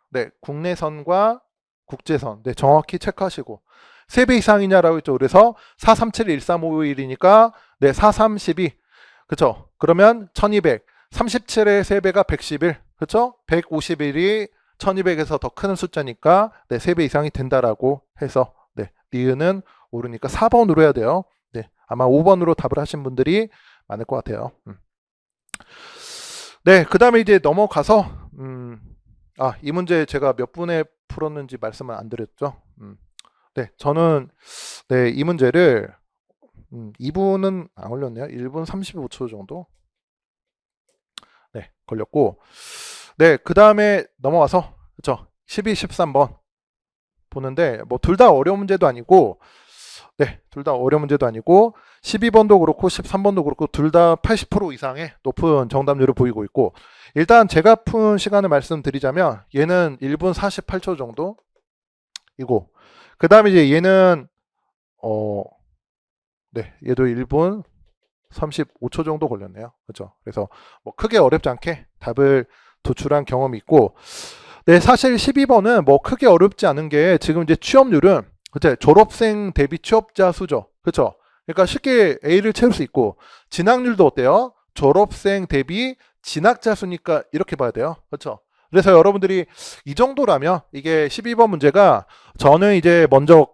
A: 네, 국내선과 국제선 네, 정확히 체크하시고 3배 이상이냐라고 했죠. 그래서 4371351이니까 네, 432 그렇죠. 그러면 1200 37의 3배가 111 그렇죠. 151이 1200에서 더 큰 숫자니까 네, 3배 이상이 된다라고 해서 네, 니은은 오르니까 4번으로 해야 돼요. 네, 아마 5번으로 답을 하신 분들이 많을 것 같아요. 네, 그 다음에 이제 넘어가서 이 문제 제가 몇 분에 풀었는지 말씀을 안 드렸죠. 네, 저는 네, 이 문제를 2분은 안 걸렸네요. 1분 35초 정도 네, 걸렸고 네, 그 다음에 넘어가서 그렇죠. 12, 13번 보는데 뭐 둘 다 어려운 문제도 아니고 네, 둘 다 어려운 문제도 아니고 12번도 그렇고 13번도 그렇고 둘 다 80% 이상의 높은 정답률을 보이고 있고 일단 제가 푼 시간을 말씀드리자면 얘는 1분 48초 정도이고 그 다음에 이제 얘는 어, 네, 얘도 1분 35초 정도 걸렸네요. 그죠? 그래서 뭐 크게 어렵지 않게 답을 도출한 경험이 있고, 네, 사실 12번은 뭐 크게 어렵지 않은 게 지금 이제 취업률은 그때 졸업생 대비 취업자 수죠. 그렇죠? 그러니까 쉽게 A를 채울 수 있고, 진학률도 어때요? 졸업생 대비 진학자 수니까 이렇게 봐야 돼요. 그렇죠? 그래서 여러분들이 이 정도라면 이게 12번 문제가 저는 이제 먼저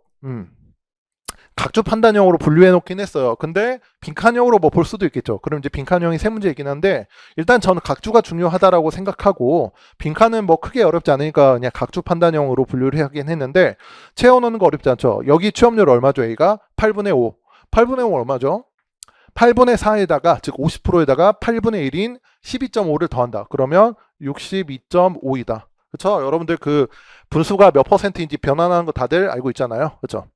A: 각주 판단형으로 분류해 놓긴 했어요. 근데 빈칸형으로 뭐 볼 수도 있겠죠. 그럼 이제 빈칸형이 세 문제이긴 한데, 일단 저는 각주가 중요하다라고 생각하고, 빈칸은 뭐 크게 어렵지 않으니까 그냥 각주 판단형으로 분류를 하긴 했는데, 채워넣는 거 어렵지 않죠. 여기 취업률 얼마죠? A가 8분의 5. 8분의 5 얼마죠? 8분의 4에다가, 즉 50%에다가 8분의 1인 12.5를 더한다. 그러면 62.5이다. 그렇죠? 여러분들 그 분수가 몇 퍼센트인지 변환하는 거 다들 알고 있잖아요. 그렇죠?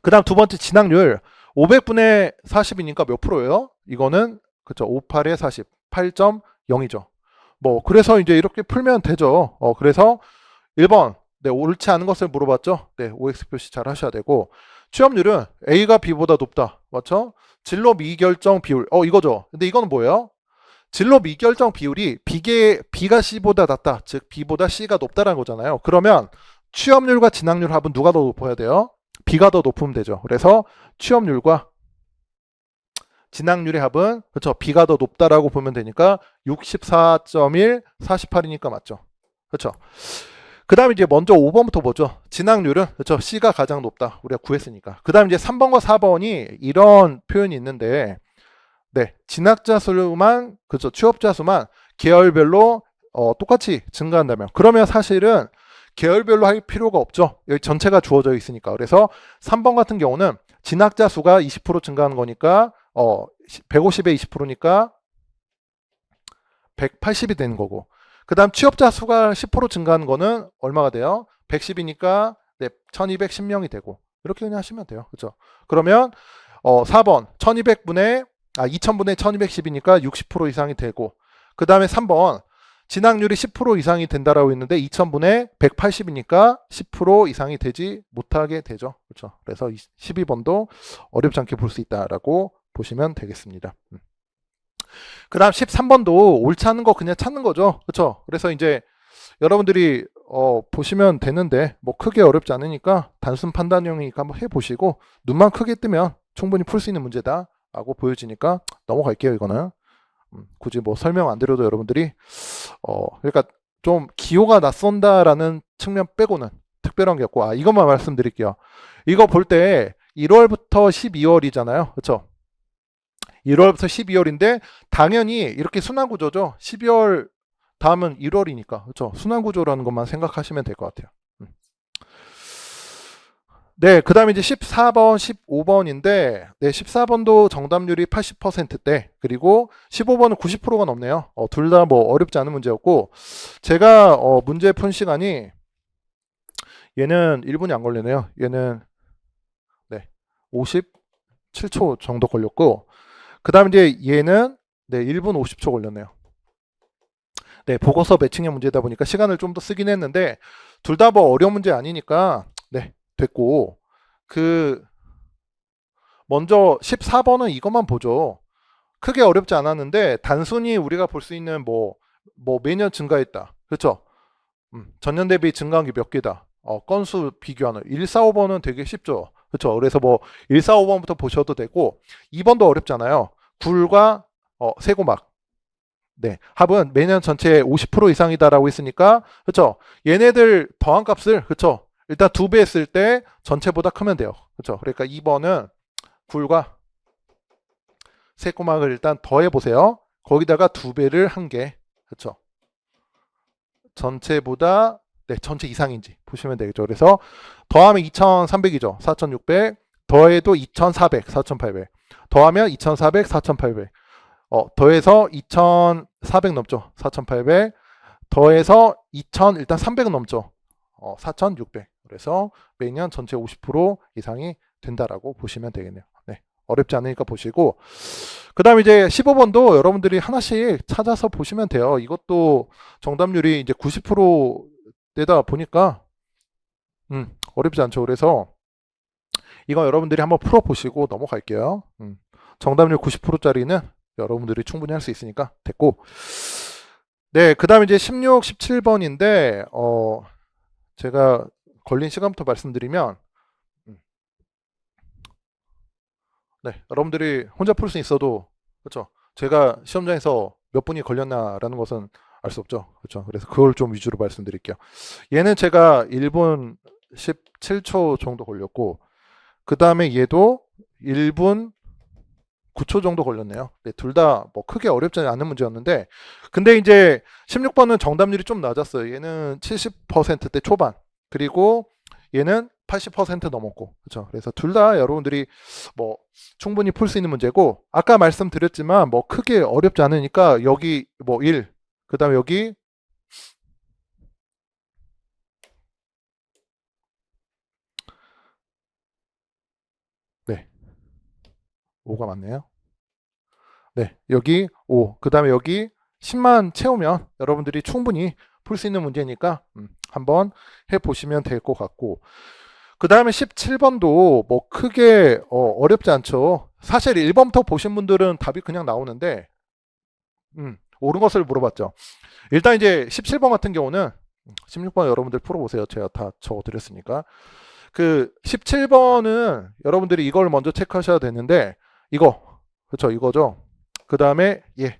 A: 그 다음 두 번째 진학률 500분의 40이니까 몇 프로예요? 이거는 그쵸 58에 40 8.0이죠. 뭐 그래서 이제 이렇게 풀면 되죠. 그래서 1번 네, 옳지 않은 것을 물어봤죠. 네, OX 표시 잘 하셔야 되고, 취업률은 A가 B보다 높다. 맞죠? 진로 미결정 비율 이거죠. 근데 이거는 뭐예요? 진로 미결정 비율이 B가 C보다 낮다. 즉 B보다 C가 높다라는 거잖아요. 그러면 취업률과 진학률 합은 누가 더 높아야 돼요? B가 더 높으면 되죠. 그래서 취업률과 진학률의 합은 그렇죠. B가 더 높다라고 보면 되니까 64.1, 48이니까 맞죠. 그렇죠. 그 다음에 이제 먼저 5번부터 보죠. 진학률은 그렇죠. C가 가장 높다. 우리가 구했으니까. 그 다음에 이제 3번과 4번이 이런 표현이 있는데, 네, 진학자 수만 그렇죠. 취업자 수만 계열별로 똑같이 증가한다면, 그러면 사실은 계열별로 할 필요가 없죠. 여기 전체가 주어져 있으니까. 그래서 3번 같은 경우는 진학자 수가 20% 증가하는 거니까 150에 20%니까 180이 되는 거고, 그 다음 취업자 수가 10% 증가하는 거는 얼마가 돼요? 110이니까 네, 1210명이 되고, 이렇게 그냥 하시면 돼요. 그렇죠? 그러면 4번 2000분의 1210이니까 60% 이상이 되고, 그 다음에 3번 진학률이 10% 이상이 된다라고 했는데 2000분의 180이니까 10% 이상이 되지 못하게 되죠. 그렇죠? 그래서 12번도 어렵지 않게 볼 수 있다라고 보시면 되겠습니다. 그 다음 13번도 옳지 않은 거 그냥 찾는 거죠. 그렇죠? 그래서 이제 여러분들이 보시면 되는데 뭐 크게 어렵지 않으니까 단순 판단형이니까 한번 해보시고, 눈만 크게 뜨면 충분히 풀 수 있는 문제다라고 보여지니까 넘어갈게요. 이거는 굳이 뭐 설명 안 드려도 여러분들이 그러니까 좀 기호가 낯선다라는 측면 빼고는 특별한 게 없고, 이것만 말씀드릴게요. 이거 볼 때 1월부터 12월이잖아요. 그렇죠? 1월부터 12월인데 당연히 이렇게 순환 구조죠. 12월 다음은 1월이니까. 그렇죠? 순환 구조라는 것만 생각하시면 될 것 같아요. 네, 그 다음에 이제 14번, 15번인데, 네, 14번도 정답률이 80%대, 그리고 15번은 90%가 넘네요. 둘 다 뭐 어렵지 않은 문제였고, 제가 문제 푼 시간이, 얘는 1분이 안 걸리네요. 얘는 네, 57초 정도 걸렸고, 그 다음에 이제 얘는 네, 1분 50초 걸렸네요. 네, 보고서 매칭형 문제다 보니까 시간을 좀 더 쓰긴 했는데, 둘 다 뭐 어려운 문제 아니니까 네, 됐고, 먼저 14번은 이것만 보죠. 크게 어렵지 않았는데 단순히 우리가 볼 수 있는 뭐 매년 증가했다. 그렇죠? 전년 대비 증가한 게 몇 개다. 건수 비교하는 1, 4, 5번은 되게 쉽죠. 그렇죠? 그래서 뭐 1, 4, 5번부터 보셔도 되고, 2번도 어렵잖아요. 굴과 세고막. 네, 합은 매년 전체 50% 이상이다라고 했으니까, 그렇죠? 얘네들 더한 값을, 그렇죠? 일단 2배 했을 때 전체보다 크면 돼요. 그렇죠? 그러니까 2번은 굴과 세꼬막을 일단 더해 보세요. 거기다가 2배를 한 게, 그렇죠? 전체보다 네, 전체 이상인지 보시면 되겠죠. 그래서 더하면 2300이죠. 4600 더해도 2400, 4800 더하면 2400, 4800 더해서 2400 넘죠. 4800 더해서 2000 일단 300은 넘죠. 4600. 그래서 매년 전체 50% 이상이 된다라고 보시면 되겠네요. 네, 어렵지 않으니까 보시고, 그 다음에 이제 15번도 여러분들이 하나씩 찾아서 보시면 돼요. 이것도 정답률이 이제 90%대다 보니까 어렵지 않죠. 그래서 이거 여러분들이 한번 풀어보시고 넘어갈게요. 정답률 90%짜리는 여러분들이 충분히 할 수 있으니까 됐고. 네, 그 다음에 이제 16, 17번인데, 제가 걸린 시간부터 말씀드리면, 네, 여러분들이 혼자 풀 수 있어도, 그렇죠. 제가 시험장에서 몇 분이 걸렸나라는 것은 알 수 없죠. 그렇죠. 그래서 그걸 좀 위주로 말씀드릴게요. 얘는 제가 1분 17초 정도 걸렸고, 그 다음에 얘도 1분 9초 정도 걸렸네요. 네, 둘 다 뭐 크게 어렵지 않은 문제였는데, 근데 이제 16번은 정답률이 좀 낮았어요. 얘는 70%대 초반, 그리고 얘는 80% 넘었고, 그렇죠. 그래서 둘 다 여러분들이 뭐 충분히 풀 수 있는 문제고, 아까 말씀드렸지만 뭐 크게 어렵지 않으니까 여기 뭐 1, 그 다음에 여기 네, 5가 맞네요. 네, 여기 5, 그 다음에 여기 10만 채우면 여러분들이 충분히 풀 수 있는 문제니까 한번 해보시면 될 것 같고, 그 다음에 17번도 뭐 크게 어렵지 않죠. 사실 1번부터 보신 분들은 답이 그냥 나오는데 옳은 것을 물어봤죠. 일단 이제 17번 같은 경우는 16번 여러분들 풀어보세요. 제가 다 적어드렸으니까. 그 17번은 여러분들이 이걸 먼저 체크하셔야 되는데, 이거 그렇죠, 이거죠. 그 다음에 예.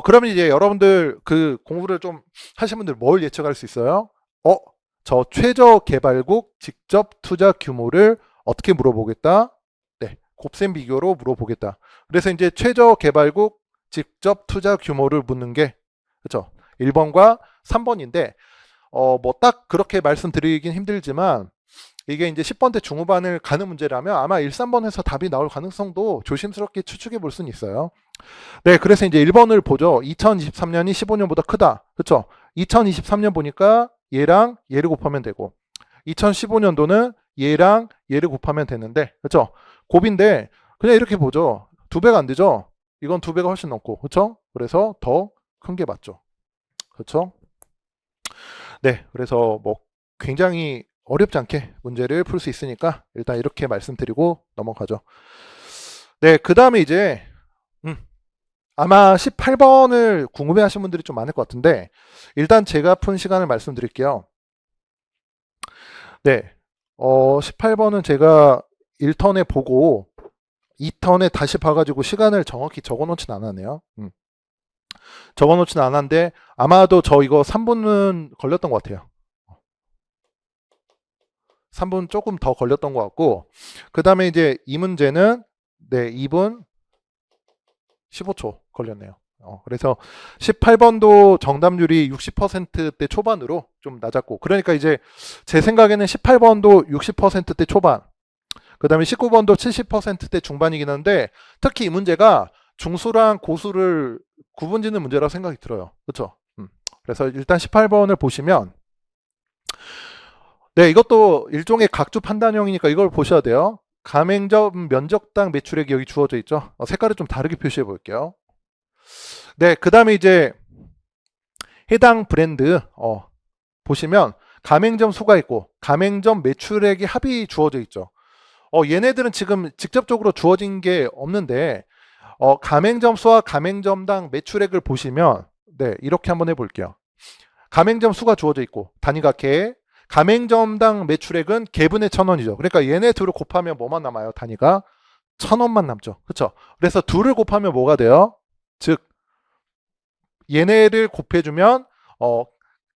A: 그러면 이제 여러분들 그 공부를 좀 하신 분들 뭘 예측할 수 있어요? 저 최저 개발국 직접 투자 규모를 어떻게 물어보겠다? 네, 곱셈 비교로 물어보겠다. 그래서 이제 최저 개발국 직접 투자 규모를 묻는 게, 그렇죠, 1번과 3번인데, 뭐 딱 그렇게 말씀드리긴 힘들지만, 이게 이제 10번 대 중후반을 가는 문제라면 아마 1, 3번에서 답이 나올 가능성도 조심스럽게 추측해 볼 수는 있어요. 네, 그래서 이제 1번을 보죠. 2023년이 15년보다 크다. 그렇죠? 2023년 보니까 얘랑 얘를 곱하면 되고, 2015년도는 얘랑 얘를 곱하면 되는데, 그렇죠? 곱인데 그냥 이렇게 보죠. 2배가 안 되죠? 이건 2배가 훨씬 넘고, 그렇죠? 그래서 더 큰 게 맞죠. 그렇죠? 네, 그래서 뭐 굉장히 어렵지 않게 문제를 풀 수 있으니까 일단 이렇게 말씀드리고 넘어가죠. 네, 그 다음에 이제 아마 18번을 궁금해 하시는 분들이 좀 많을 것 같은데, 일단 제가 푼 시간을 말씀드릴게요. 네, 18번은 제가 1턴에 보고 2턴에 다시 봐가지고 시간을 정확히 적어놓진 않았네요. 적어놓진 않았는데 아마도 저 이거 3분은 걸렸던 것 같아요. 3분 조금 더 걸렸던 것 같고, 그 다음에 이제 이 문제는 네, 2분 15초 걸렸네요. 그래서 18번도 정답률이 60%대 초반으로 좀 낮았고, 그러니까 이제 제 생각에는 18번도 60%대 초반, 그 다음에 19번도 70%대 중반이긴 한데, 특히 이 문제가 중수랑 고수를 구분짓는 문제라고 생각이 들어요. 그렇죠? 그래서 일단 18번을 보시면, 네, 이것도 일종의 각주 판단형이니까 이걸 보셔야 돼요. 가맹점 면적당 매출액이 여기 주어져 있죠. 색깔을 좀 다르게 표시해 볼게요. 네, 그 다음에 이제 해당 브랜드 보시면 가맹점 수가 있고 가맹점 매출액이 합이 주어져 있죠. 얘네들은 지금 직접적으로 주어진 게 없는데, 가맹점 수와 가맹점당 매출액을 보시면 네, 이렇게 한번 해볼게요. 가맹점 수가 주어져 있고 단위가 개, 가맹점당 매출액은 개분의 1,000원이죠. 그러니까 얘네 둘을 곱하면 뭐만 남아요? 단위가 1,000원만 남죠. 그렇죠? 그래서 둘을 곱하면 뭐가 돼요? 즉 얘네를 곱해주면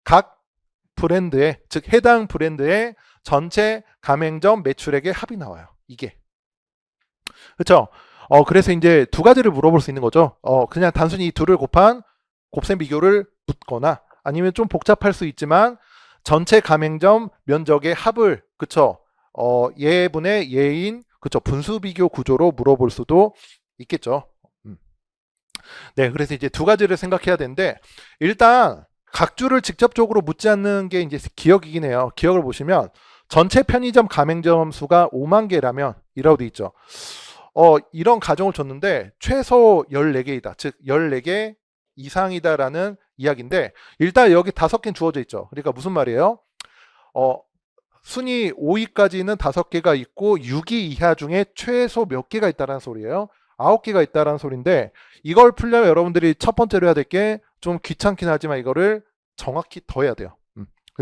A: 각 브랜드의, 즉 해당 브랜드의 전체 가맹점 매출액의 합이 나와요. 이게. 그렇죠? 그래서 이제 두 가지를 물어볼 수 있는 거죠. 그냥 단순히 이 둘을 곱한 곱셈 비교를 묻거나, 아니면 좀 복잡할 수 있지만 전체 가맹점 면적의 합을, 그쵸, 얘분의 얘인, 그쵸, 분수 비교 구조로 물어볼 수도 있겠죠. 네, 그래서 이제 두 가지를 생각해야 되는데, 일단 각주를 직접적으로 묻지 않는 게 이제 기억이긴 해요. 기억을 보시면 전체 편의점 가맹점 수가 5만 개라면 이라고 돼 있죠. 이런 가정을 줬는데 최소 14개이다. 즉 14개 이상이다라는 이야기인데, 일단 여기 5개는 주어져 있죠. 그러니까 무슨 말이에요? 순위 5위까지는 5개가 있고 6위 이하 중에 최소 몇 개가 있다는 소리예요. 9개가 있다는 소리인데 이걸 풀려면 여러분들이 첫 번째로 해야 될 게 좀 귀찮긴 하지만 이거를 정확히 더해야 돼요.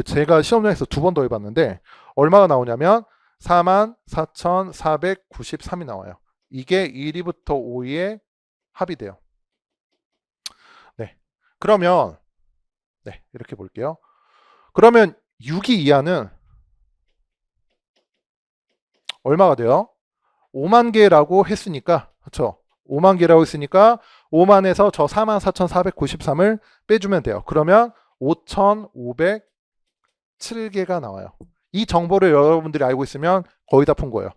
A: 제가 시험장에서 2번 더해봤는데 얼마가 나오냐면 44,493이 나와요. 이게 1위부터 5위의 합이 돼요. 네. 그러면 네, 이렇게 볼게요. 그러면 6위 이하는 얼마가 돼요? 5만 개라고 했으니까, 그렇죠? 5만 개라고 했으니까 5만에서 저 44,493을 빼주면 돼요. 그러면 5,507개가 나와요. 이 정보를 여러분들이 알고 있으면 거의 다 푼 거예요.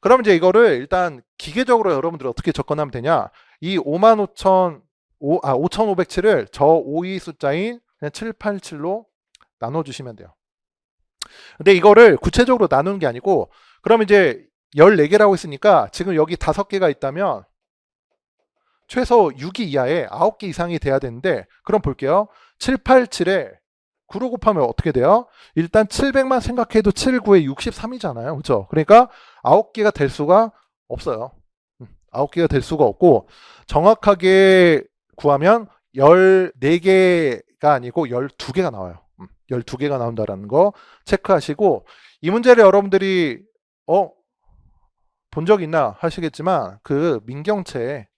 A: 그럼 이제 이거를 일단 기계적으로 여러분들이 어떻게 접근하면 되냐? 이 5,507을 저 5위 숫자인 그냥 787로 나눠주시면 돼요. 근데 이거를 구체적으로 나누는 게 아니고, 그럼 이제 14개라고 했으니까 지금 여기 5개가 있다면 최소 6위 이하에 9개 이상이 돼야 되는데, 그럼 볼게요. 787에 9로 곱하면 어떻게 돼요? 일단 700만 생각해도 7, 9에 63이잖아요. 그렇죠? 그러니까 9개가 될 수가 없어요. 9개가 될 수가 없고, 정확하게 구하면 14개가 아니고 12개가 나와요. 12개가 나온다는 거 체크하시고, 이 문제를 여러분들이 본 적 있나 하시겠지만 그 민경채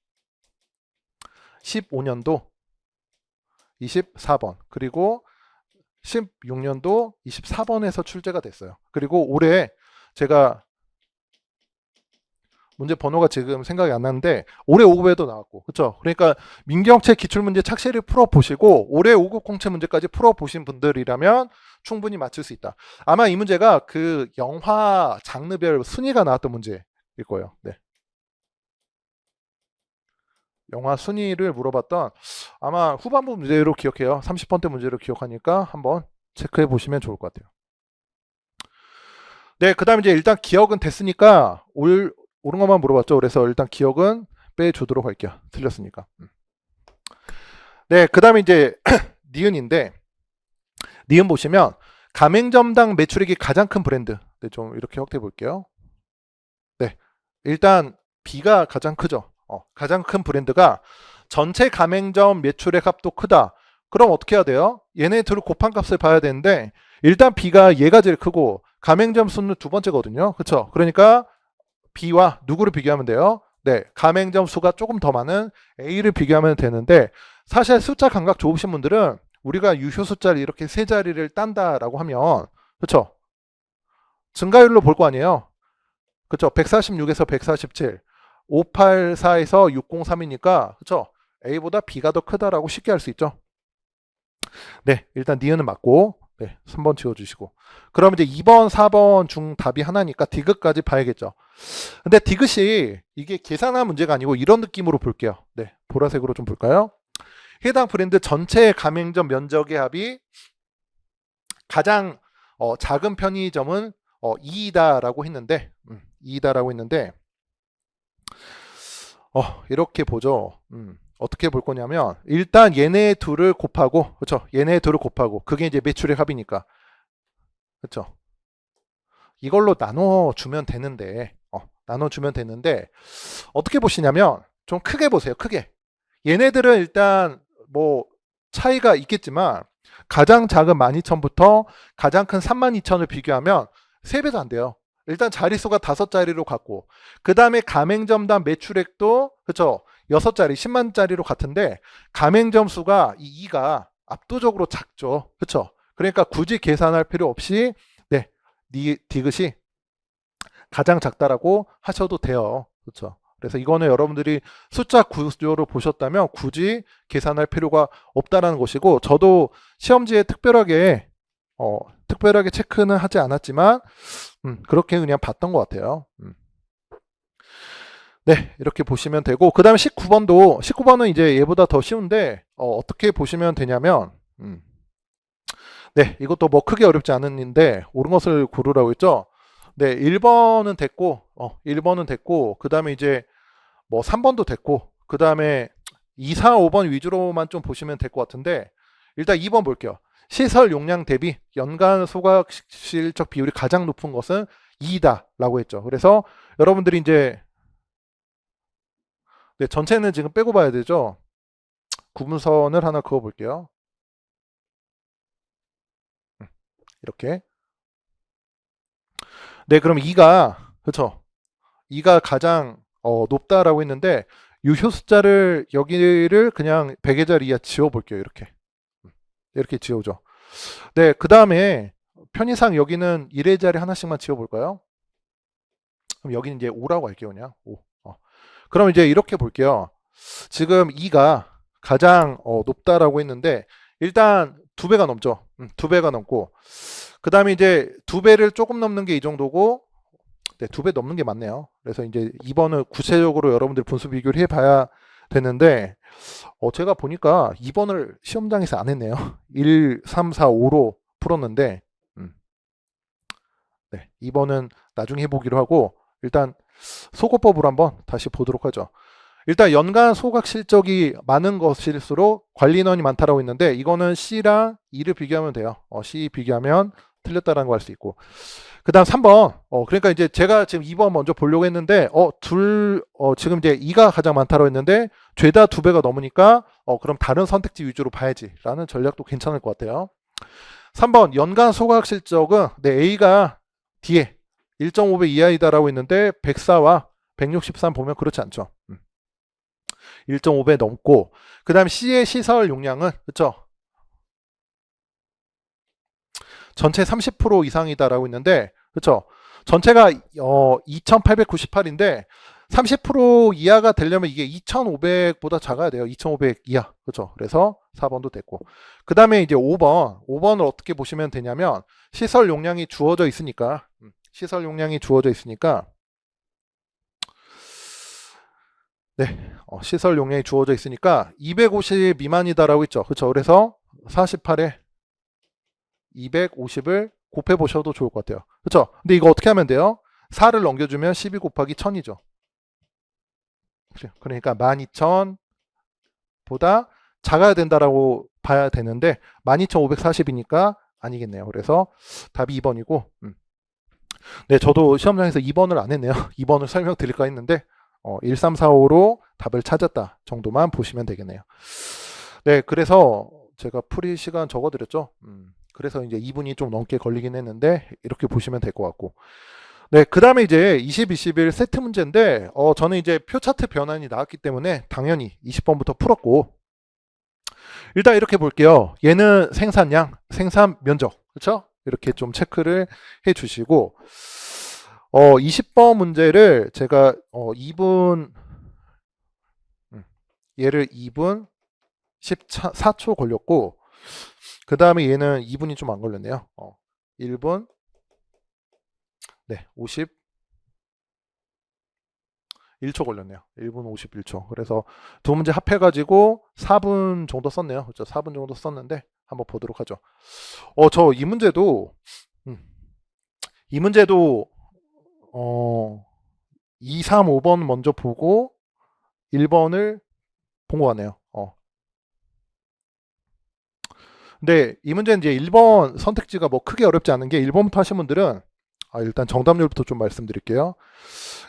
A: 15년도 24번 그리고 16년도 24번에서 출제가 됐어요. 그리고 올해 제가 문제 번호가 지금 생각이 안 나는데 올해 5급에도 나왔고, 그렇죠? 그러니까 민경채 기출문제 착실히 풀어보시고 올해 5급 공채 문제까지 풀어보신 분들이라면 충분히 맞출 수 있다. 아마 이 문제가 그 영화 장르별 순위가 나왔던 문제일 거예요. 네. 영화 순위를 물어봤던 아마 후반부 문제로 기억해요. 30번대 문제로 기억하니까 한번 체크해 보시면 좋을 것 같아요. 네, 그 다음에 이제 일단 기억은 됐으니까 옳은 것만 물어봤죠. 그래서 일단 기억은 빼주도록 할게요. 틀렸으니까. 네, 그 다음에 이제 니은인데, 니은 보시면 가맹점당 매출액이 가장 큰 브랜드. 네, 좀 이렇게 확대해 볼게요. 네, 일단 B가 가장 크죠. 가장 큰 브랜드가 전체 가맹점 매출액 합도 크다. 그럼 어떻게 해야 돼요? 얘네 둘을 곱한 값을 봐야 되는데 일단 B가 얘가 제일 크고 가맹점 수는 두 번째거든요. 그렇죠? 그러니까 B와 누구를 비교하면 돼요? 네, 가맹점 수가 조금 더 많은 A를 비교하면 되는데, 사실 숫자 감각 좋으신 분들은 우리가 유효 숫자를 이렇게 세 자리를 딴다라고 하면, 그렇죠? 증가율로 볼 거 아니에요. 그렇죠? 146에서 147, 584에서 603이니까, 그렇죠? A보다 B가 더 크다라고 쉽게 할 수 있죠. 네, 일단 니은은 맞고, 네, 3번 지워주시고. 그럼 이제 2번, 4번 중 답이 하나니까 디귿까지 봐야겠죠. 근데 디귿이 이게 계산한 문제가 아니고 이런 느낌으로 볼게요. 네, 보라색으로 좀 볼까요? 해당 브랜드 전체 가맹점 면적의 합이 가장 작은 편의점은 2이다라고 했는데, 2이다라고 했는데, 이렇게 보죠. 어떻게 볼 거냐면 일단 얘네 둘을 곱하고, 그렇죠? 얘네 둘을 곱하고 그게 이제 매출액 합이니까, 그렇죠? 이걸로 나눠주면 되는데 어떻게 보시냐면 좀 크게 보세요. 크게. 얘네들은 일단 뭐 차이가 있겠지만 가장 작은 12,000부터 가장 큰 32,000을 비교하면 3배도 안 돼요. 일단 자릿수가 5자리로 같고, 그 다음에 가맹점당 매출액도, 그렇죠? 6자리 10만짜리로 같은데 가맹점 수가 이 2가 압도적으로 작죠. 그렇죠? 그러니까 굳이 계산할 필요 없이 네, 디귿이 가장 작다라고 하셔도 돼요. 그렇죠? 그래서 이거는 여러분들이 숫자 구조로 보셨다면 굳이 계산할 필요가 없다라는 것이고, 저도 시험지에 특별하게 체크는 하지 않았지만 그렇게 그냥 봤던 것 같아요. 네, 이렇게 보시면 되고, 그 다음에 19번은 이제 얘보다 더 쉬운데 어떻게 보시면 되냐면, 네, 이것도 뭐 크게 어렵지 않은데 옳은 것을 고르라고 했죠. 네, 1번은 됐고, 1번은 됐고, 그 다음에 이제 뭐 3번도 됐고, 그 다음에 2, 4, 5번 위주로만 좀 보시면 될 것 같은데, 일단 2번 볼게요. 시설 용량 대비 연간 소각 실적 비율이 가장 높은 것은 2다라고 했죠. 그래서 여러분들이 이제 네, 전체는 지금 빼고 봐야 되죠. 구분선을 하나 그어 볼게요. 이렇게. 네, 그럼 2가 그렇죠. 2가 가장 높다라고 했는데 유효 숫자를 여기를 그냥 100의 자리 이하 지워 볼게요. 이렇게 지우죠. 네, 그 다음에 편의상 여기는 1의 자리 하나씩만 지워 볼까요? 그럼 여기는 이제 5라고 할게요. 그냥 5. 그럼 이제 이렇게 볼게요. 지금 2가 가장 높다라고 했는데 일단 2배가 넘죠. 2배가 넘고 그 다음에 이제 2배를 조금 넘는 게 이 정도고 네, 2배 넘는 게 맞네요. 그래서 이제 2번을 구체적으로 여러분들 분수 비교를 해봐야 되는데 제가 보니까 2번을 시험장에서 안 했네요. 1, 3, 4, 5로 풀었는데 네, 2번은 나중에 해보기로 하고 일단 소거법으로 한번 다시 보도록 하죠. 일단 연간 소각 실적이 많은 것일수록 관리 인원이 많다라고 했는데 이거는 C랑 E를 비교하면 돼요. C 비교하면 틀렸다라는 거 알 수 있고 그 다음 3번 그러니까 이제 제가 지금 2번 먼저 보려고 했는데 지금 이제 2가 가장 많다고 했는데 죄다 2배가 넘으니까 그럼 다른 선택지 위주로 봐야지 라는 전략도 괜찮을 것 같아요. 3번 연간 소각 실적은 네, A가 뒤에 1.5배 이하이다라고 했는데 104와 163 보면 그렇지 않죠. 1.5배 넘고 그 다음 C의 시설 용량은 그렇죠. 전체 30% 이상이다라고 했는데 그렇죠. 전체가 2898인데 30% 이하가 되려면 이게 2500보다 작아야 돼요. 2500 이하. 그렇죠. 그래서 4번도 됐고. 그 다음에 이제 5번을 어떻게 보시면 되냐면 시설 용량이 주어져 있으니까 네, 시설 용량이 주어져 있으니까 250 미만이다라고 했죠. 그렇죠. 그래서 48에 250을 곱해 보셔도 좋을 것 같아요. 그렇죠? 근데 이거 어떻게 하면 돼요? 4를 넘겨주면 12 곱하기 1000이죠. 그러니까 12000보다 작아야 된다라고 봐야 되는데 12540이니까 아니겠네요. 그래서 답이 2번이고 네, 저도 시험장에서 2번을 안 했네요. 2번을 설명드릴까 했는데 1345로 답을 찾았다 정도만 보시면 되겠네요. 네, 그래서 제가 풀이 시간 적어드렸죠. 그래서 이제 2분이 좀 넘게 걸리긴 했는데 이렇게 보시면 될 것 같고 네, 그 다음에 이제 20, 21 세트 문제인데 저는 이제 표 차트 변환이 나왔기 때문에 당연히 20번부터 풀었고 일단 이렇게 볼게요. 얘는 생산량, 생산 면적 그렇죠? 이렇게 좀 체크를 해 주시고 20번 문제를 제가 2분 얘를 2분 14초 걸렸고 그 다음에 얘는 2분이 좀 안 걸렸네요. 1분 네 51초 걸렸네요. 1분 51초. 그래서 두 문제 합해가지고 4분 정도 썼네요. 그렇죠? 4분 정도 썼는데 한번 보도록 하죠. 저 이 문제도 2, 3, 5번 먼저 보고 1번을 본 것 같네요. 근데 이 문제는 이제 1번 선택지가 뭐 크게 어렵지 않은 게 1번부터 하신 분들은 일단 정답률부터 좀 말씀드릴게요.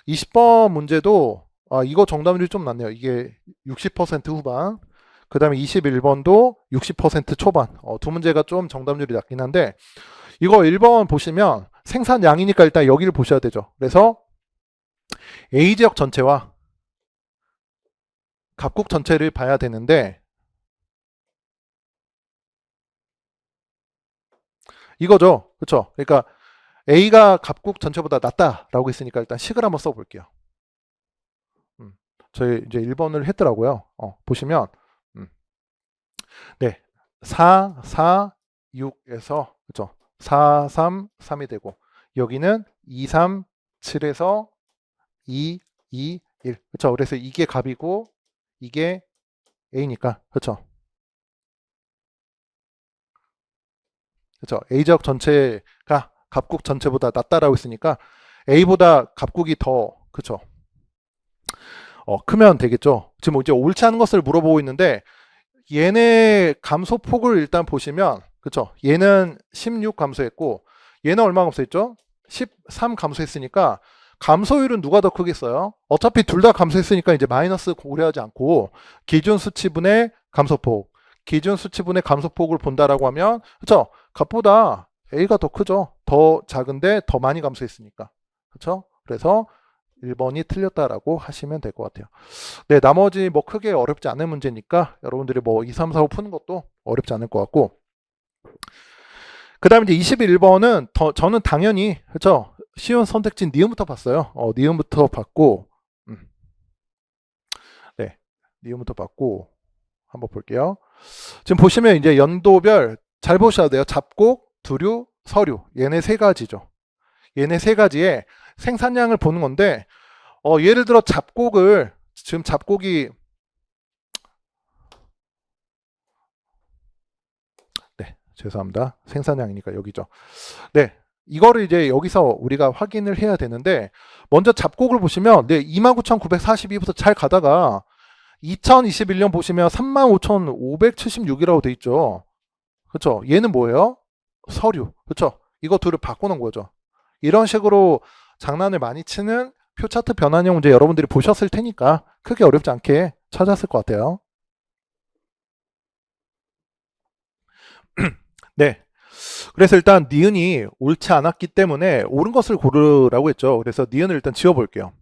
A: 20번 문제도 이거 정답률이 좀 낮네요. 이게 60% 후반. 그 다음에 21번도 60% 초반. 두 문제가 좀 정답률이 낮긴 한데 이거 1번 보시면 생산량이니까 일단 여기를 보셔야 되죠. 그래서 A지역 전체와 갑국 전체를 봐야 되는데 이거죠. 그렇죠? 그러니까 A가 갑국 전체보다 낫다라고 했으니까 일단 식을 한번 써볼게요. 저희 이제 1번을 했더라고요. 보시면 네 4, 4, 6에서 그렇죠? 4, 3, 3이 되고 여기는 2, 3, 7에서 2, 2, 1 그렇죠? 그래서 이게 갑이고 이게 A니까 그렇죠? 그렇죠? A지역 전체가 갑국 전체보다 낫다라고 했으니까 A보다 갑국이 더 그렇죠? 크면 되겠죠. 지금 이제 옳지 않은 것을 물어보고 있는데 얘네 감소폭을 일단 보시면 그쵸? 얘는 16 감소했고 얘는 얼마 감소했죠? 13 감소했으니까 감소율은 누가 더 크겠어요? 어차피 둘 다 감소했으니까 이제 마이너스 고려하지 않고 기준 수치분의 감소폭, 기준 수치분의 감소폭을 본다라고 하면 그쵸? 값보다 A가 더 크죠? 더 작은데 더 많이 감소했으니까. 그쵸? 그래서 1번이 틀렸다라고 하시면 될 것 같아요. 네, 나머지 뭐 크게 어렵지 않은 문제니까 여러분들이 뭐 2, 3, 4, 5 푸는 것도 어렵지 않을 것 같고, 그 다음에 이제 21번은 저는 당연히 그렇죠, 쉬운 선택지 니은부터 봤어요. 니은부터 봤고, 네, 니은부터 봤고 한번 볼게요. 지금 보시면 이제 연도별 잘 보셔야 돼요. 잡곡, 두류, 서류, 얘네 세 가지죠. 얘네 세 가지의 생산량을 보는 건데, 예를 들어 잡곡을, 지금 잡곡이, 네, 죄송합니다. 생산량이니까 여기죠. 네, 이거를 이제 여기서 우리가 확인을 해야 되는데, 먼저 잡곡을 보시면, 네, 29,942부터 잘 가다가 2021년 보시면 35,576이라고 돼 있죠. 그렇죠? 얘는 뭐예요? 서류. 그렇죠? 이거 둘을 바꾸는 거죠. 이런 식으로 장난을 많이 치는 표차트 변환형 문제 여러분들이 보셨을 테니까 크게 어렵지 않게 찾았을 것 같아요. 네. 그래서 일단 니은이 옳지 않았기 때문에 옳은 것을 고르라고 했죠. 그래서 니은을 일단 지워볼게요.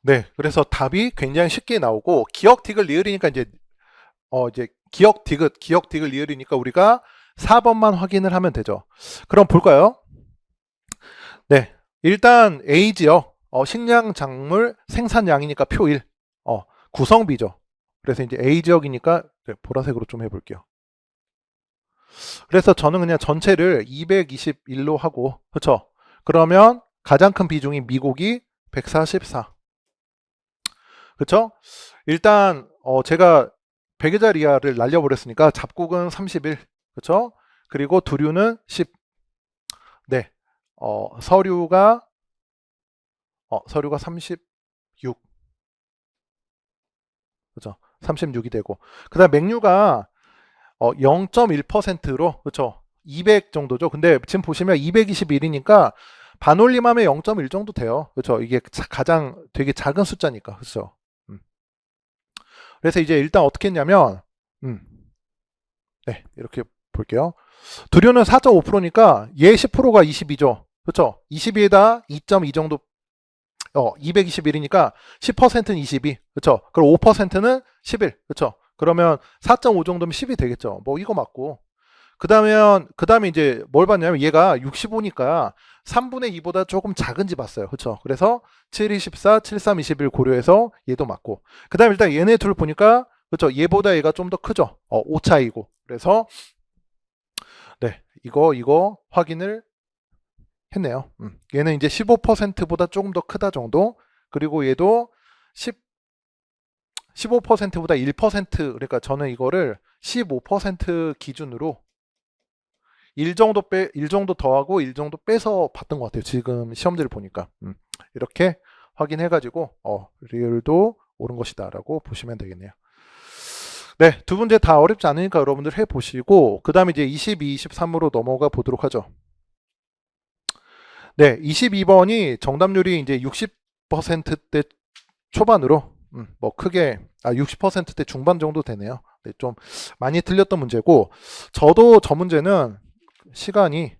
A: 네. 그래서 답이 굉장히 쉽게 나오고 기억 디귿 리을이니까 이제 기억 디귿 리을이니까 우리가 4번만 확인을 하면 되죠. 그럼 볼까요? 네. 일단 A지요. 식량 작물 생산량이니까 표 1. 구성비죠. 그래서 이제 A 지역이니까 네, 보라색으로 좀 해볼게요. 그래서 저는 그냥 전체를 221로 하고, 그렇죠? 그러면 가장 큰 비중이 미국이 144. 그렇죠? 일단 제가 100계좌리아를 날려버렸으니까 잡곡은 31. 그렇죠? 그리고 두류는 10. 네. 서류가 36. 그렇죠? 36이 되고. 그다음 맥류가 0.1%로 그렇죠? 200 정도죠. 근데 지금 보시면 221이니까 반올림하면 0.1 정도 돼요. 그렇죠? 이게 가장 되게 작은 숫자니까. 그렇죠? 그래서 이제 일단 어떻게 했냐면 네, 이렇게 볼게요. 두류는 4.5%니까 얘 10%가 22죠. 그렇죠? 22에다 2.2 정도 221이니까 10%는 22. 그렇죠? 그럼 5%는 11. 그렇죠? 그러면 4.5 정도면 10이 되겠죠. 뭐 이거 맞고. 그다음에 이제 뭘 봤냐면 얘가 65니까 3분의 2보다 조금 작은지 봤어요. 그렇죠? 그래서 7, 24, 7, 3, 21 고려해서 얘도 맞고. 그다음에 일단 얘네 둘 보니까 그렇죠? 얘보다 얘가 좀 더 크죠. 5 차이고. 그래서 네, 이거 확인을 했네요. 얘는 이제 15%보다 조금 더 크다 정도. 그리고 얘도 15%보다 1%, 그러니까 저는 이거를 15% 기준으로 1 정도 더하고 1 정도 빼서 봤던 것 같아요. 지금 시험지를 보니까. 이렇게 확인해가지고, 리을도 옳은 것이다라고 보시면 되겠네요. 네, 두 문제 다 어렵지 않으니까 여러분들 해보시고, 그 다음에 이제 22, 23으로 넘어가 보도록 하죠. 네, 22번이 정답률이 이제 60%대 초반으로, 뭐 크게, 60%대 중반 정도 되네요. 네, 좀 많이 틀렸던 문제고, 저도 저 문제는 시간이,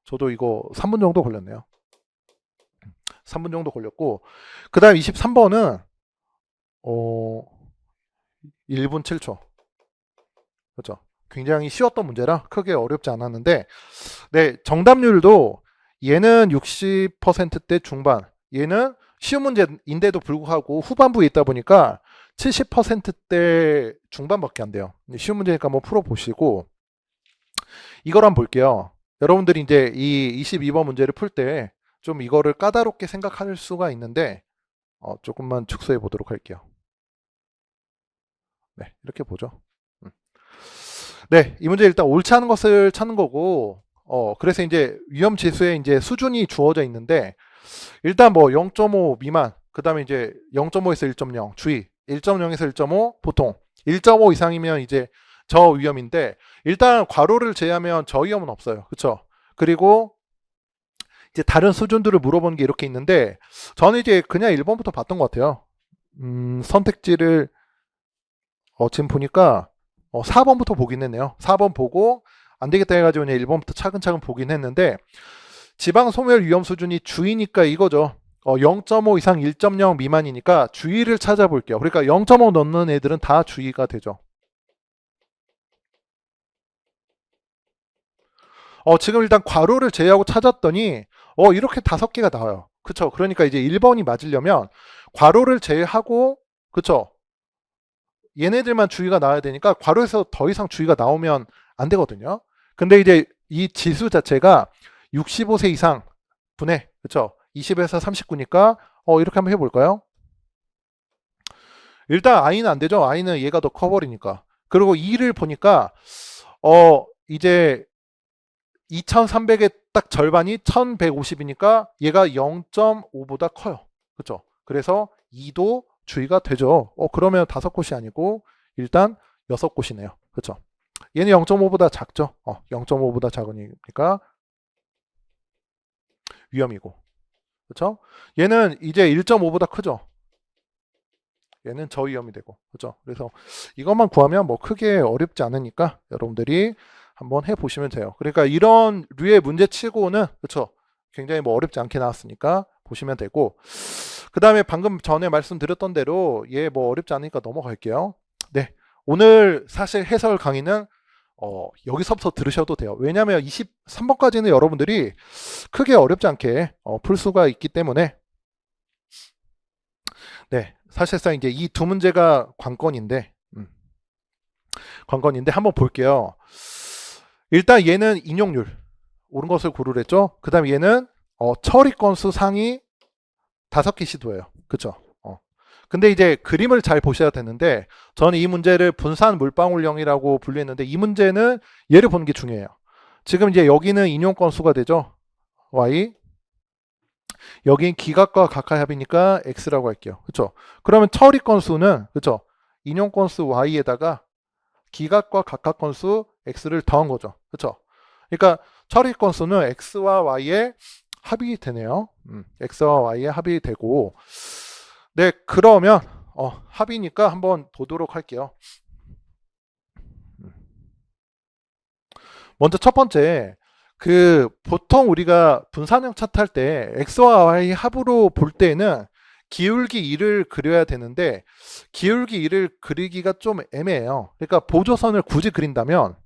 A: 저도 이거 3분 정도 걸렸네요. 3분 정도 걸렸고, 그 다음 23번은, 1분 7초. 그렇죠? 굉장히 쉬웠던 문제라 크게 어렵지 않았는데, 네, 정답률도 얘는 60%대 중반, 얘는 쉬운 문제인데도 불구하고 후반부에 있다 보니까 70%대 중반밖에 안 돼요. 쉬운 문제니까 한번 풀어보시고, 이걸 한번 볼게요. 여러분들이 이제 이 22번 문제를 풀 때 좀 이거를 까다롭게 생각할 수가 있는데, 조금만 축소해 보도록 할게요. 네, 이렇게 보죠. 네, 이 문제 일단 옳지 않은 것을 찾는 거고, 그래서 이제 위험 지수에 이제 수준이 주어져 있는데, 일단 뭐 0.5 미만, 그 다음에 이제 0.5에서 1.0 주의, 1.0에서 1.5 보통 1.5 이상이면 이제 저위험인데 일단 괄호를 제외하면 저위험은 없어요. 그렇죠? 그리고 이제 다른 수준들을 물어보는 게 이렇게 있는데 저는 이제 그냥 1번부터 봤던 것 같아요. 선택지를 지금 보니까 4번부터 보긴 했네요. 4번 보고 안 되겠다 해가지고 그냥 1번부터 차근차근 보긴 했는데 지방 소멸 위험 수준이 주의니까 이거죠. 0.5 이상 1.0 미만이니까 주의를 찾아볼게요. 그러니까 0.5 넣는 애들은 다 주의가 되죠. 지금 일단 괄호를 제외하고 찾았더니 이렇게 5개가 나와요. 그쵸? 그러니까 이제 1번이 맞으려면 괄호를 제외하고 그쵸? 얘네들만 주의가 나와야 되니까 괄호에서 더 이상 주의가 나오면 안 되거든요. 근데 이제 이 지수 자체가 65세 이상 분해 그쵸? 20에서 39니까 이렇게 한번 해볼까요? 일단 I는 안 되죠. I는 얘가 더 커버리니까. 그리고 2를 보니까 이제 2300의 딱 절반이 1150이니까 얘가 0.5보다 커요. 그렇죠? 그래서 2도 주의가 되죠. 그러면 5곳이 아니고 일단 6곳이네요. 그렇죠? 얘는 0.5보다 작죠. 0.5보다 작으니까 위험이고. 그렇죠? 얘는 이제 1.5보다 크죠. 얘는 저위험이 되고. 그렇죠? 그래서 이것만 구하면 뭐 크게 어렵지 않으니까 여러분들이 한번 해보시면 돼요. 그러니까 이런 류의 문제치고는 그렇죠? 굉장히 뭐 어렵지 않게 나왔으니까 보시면 되고 그 다음에 방금 전에 말씀드렸던 대로 얘 뭐 어렵지 않으니까 넘어갈게요. 네, 오늘 사실 해설 강의는 여기서부터 들으셔도 돼요. 왜냐하면 23번까지는 여러분들이 크게 어렵지 않게 풀 수가 있기 때문에 네, 사실상 이제 이 두 문제가 관건인데 한번 볼게요. 일단 얘는 인용률 옳은 것을 고르랬죠. 그 다음에 얘는 처리 건수 상위 5개 시도예요. 그쵸? 근데 이제 그림을 잘 보셔야 되는데 저는 이 문제를 분산 물방울형이라고 분류했는데 이 문제는 얘를 보는 게 중요해요. 지금 이제 여기는 인용 건수가 되죠. Y. 여긴 기각과 각하의 합이니까 X라고 할게요. 그쵸? 그러면 처리 건수는 그쵸? 인용 건수 Y에다가 기각과 각각 건수 X를 더한 거죠. 그쵸? 그러니까 처리 건수는 X와 Y의 합이 되네요. X와 Y의 합이 되고 네, 그러면 합이니까 한번 보도록 할게요. 먼저 첫 번째 보통 우리가 분산형 차트 할 때 X와 Y 합으로 볼 때는 기울기 2를 그려야 되는데 기울기 2를 그리기가 좀 애매해요. 그러니까 보조선을 굳이 그린다면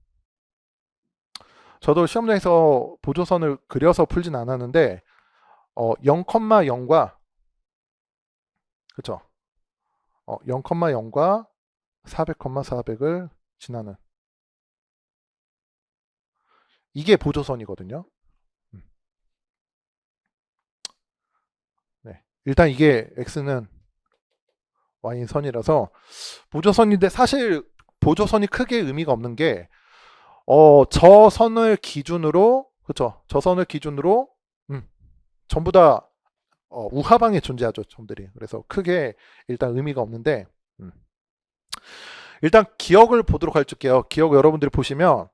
A: 저도 시험장에서 보조선을 그려서 풀진 않았는데 0,0과 그쵸? 0,0과 400,400을 지나는 이게 보조선이거든요. 네. 일단 이게 X는 Y인 선이라서 보조선인데 사실 보조선이 크게 의미가 없는 게 저 선을 기준으로 그쵸? 저 선을 기준으로 전부 다 우하방에 존재하죠, 점들이. 그래서 크게 일단 의미가 없는데 일단 기억을 보도록 할게요. 기억 여러분들이 보시면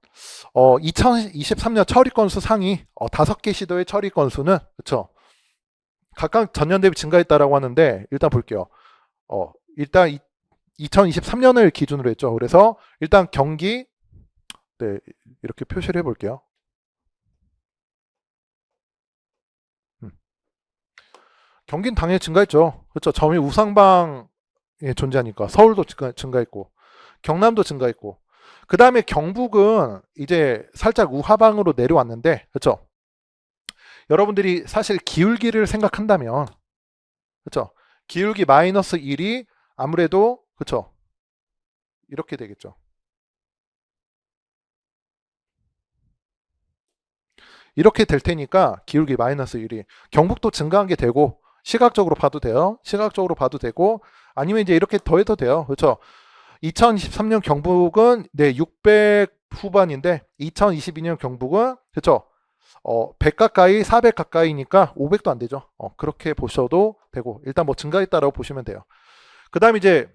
A: 2023년 처리 건수 상위 5개 시도의 처리 건수는 그쵸? 각각 전년 대비 증가했다라고 하는데 일단 볼게요. 일단 2023년을 기준으로 했죠. 그래서 일단 경기 네, 이렇게 표시를 해볼게요. 경기는 당연히 증가했죠. 그렇죠. 점이 우상방에 존재하니까 서울도 증가했고 경남도 증가했고 그 다음에 경북은 이제 살짝 우하방으로 내려왔는데 그렇죠. 여러분들이 사실 기울기를 생각한다면 그렇죠. 기울기 마이너스 1이 아무래도 그렇죠. 이렇게 되겠죠. 이렇게 될 테니까 기울기 마이너스 1이 경북도 증가한 게 되고 시각적으로 봐도 돼요. 시각적으로 봐도 되고 아니면 이제 이렇게 더해도 돼요. 그렇죠. 2023년 경북은 네, 600 후반인데 2022년 경북은 그렇죠. 100 가까이 400 가까이니까 500도 안 되죠. 그렇게 보셔도 되고 일단 뭐 증가했다라고 보시면 돼요. 그 다음 이제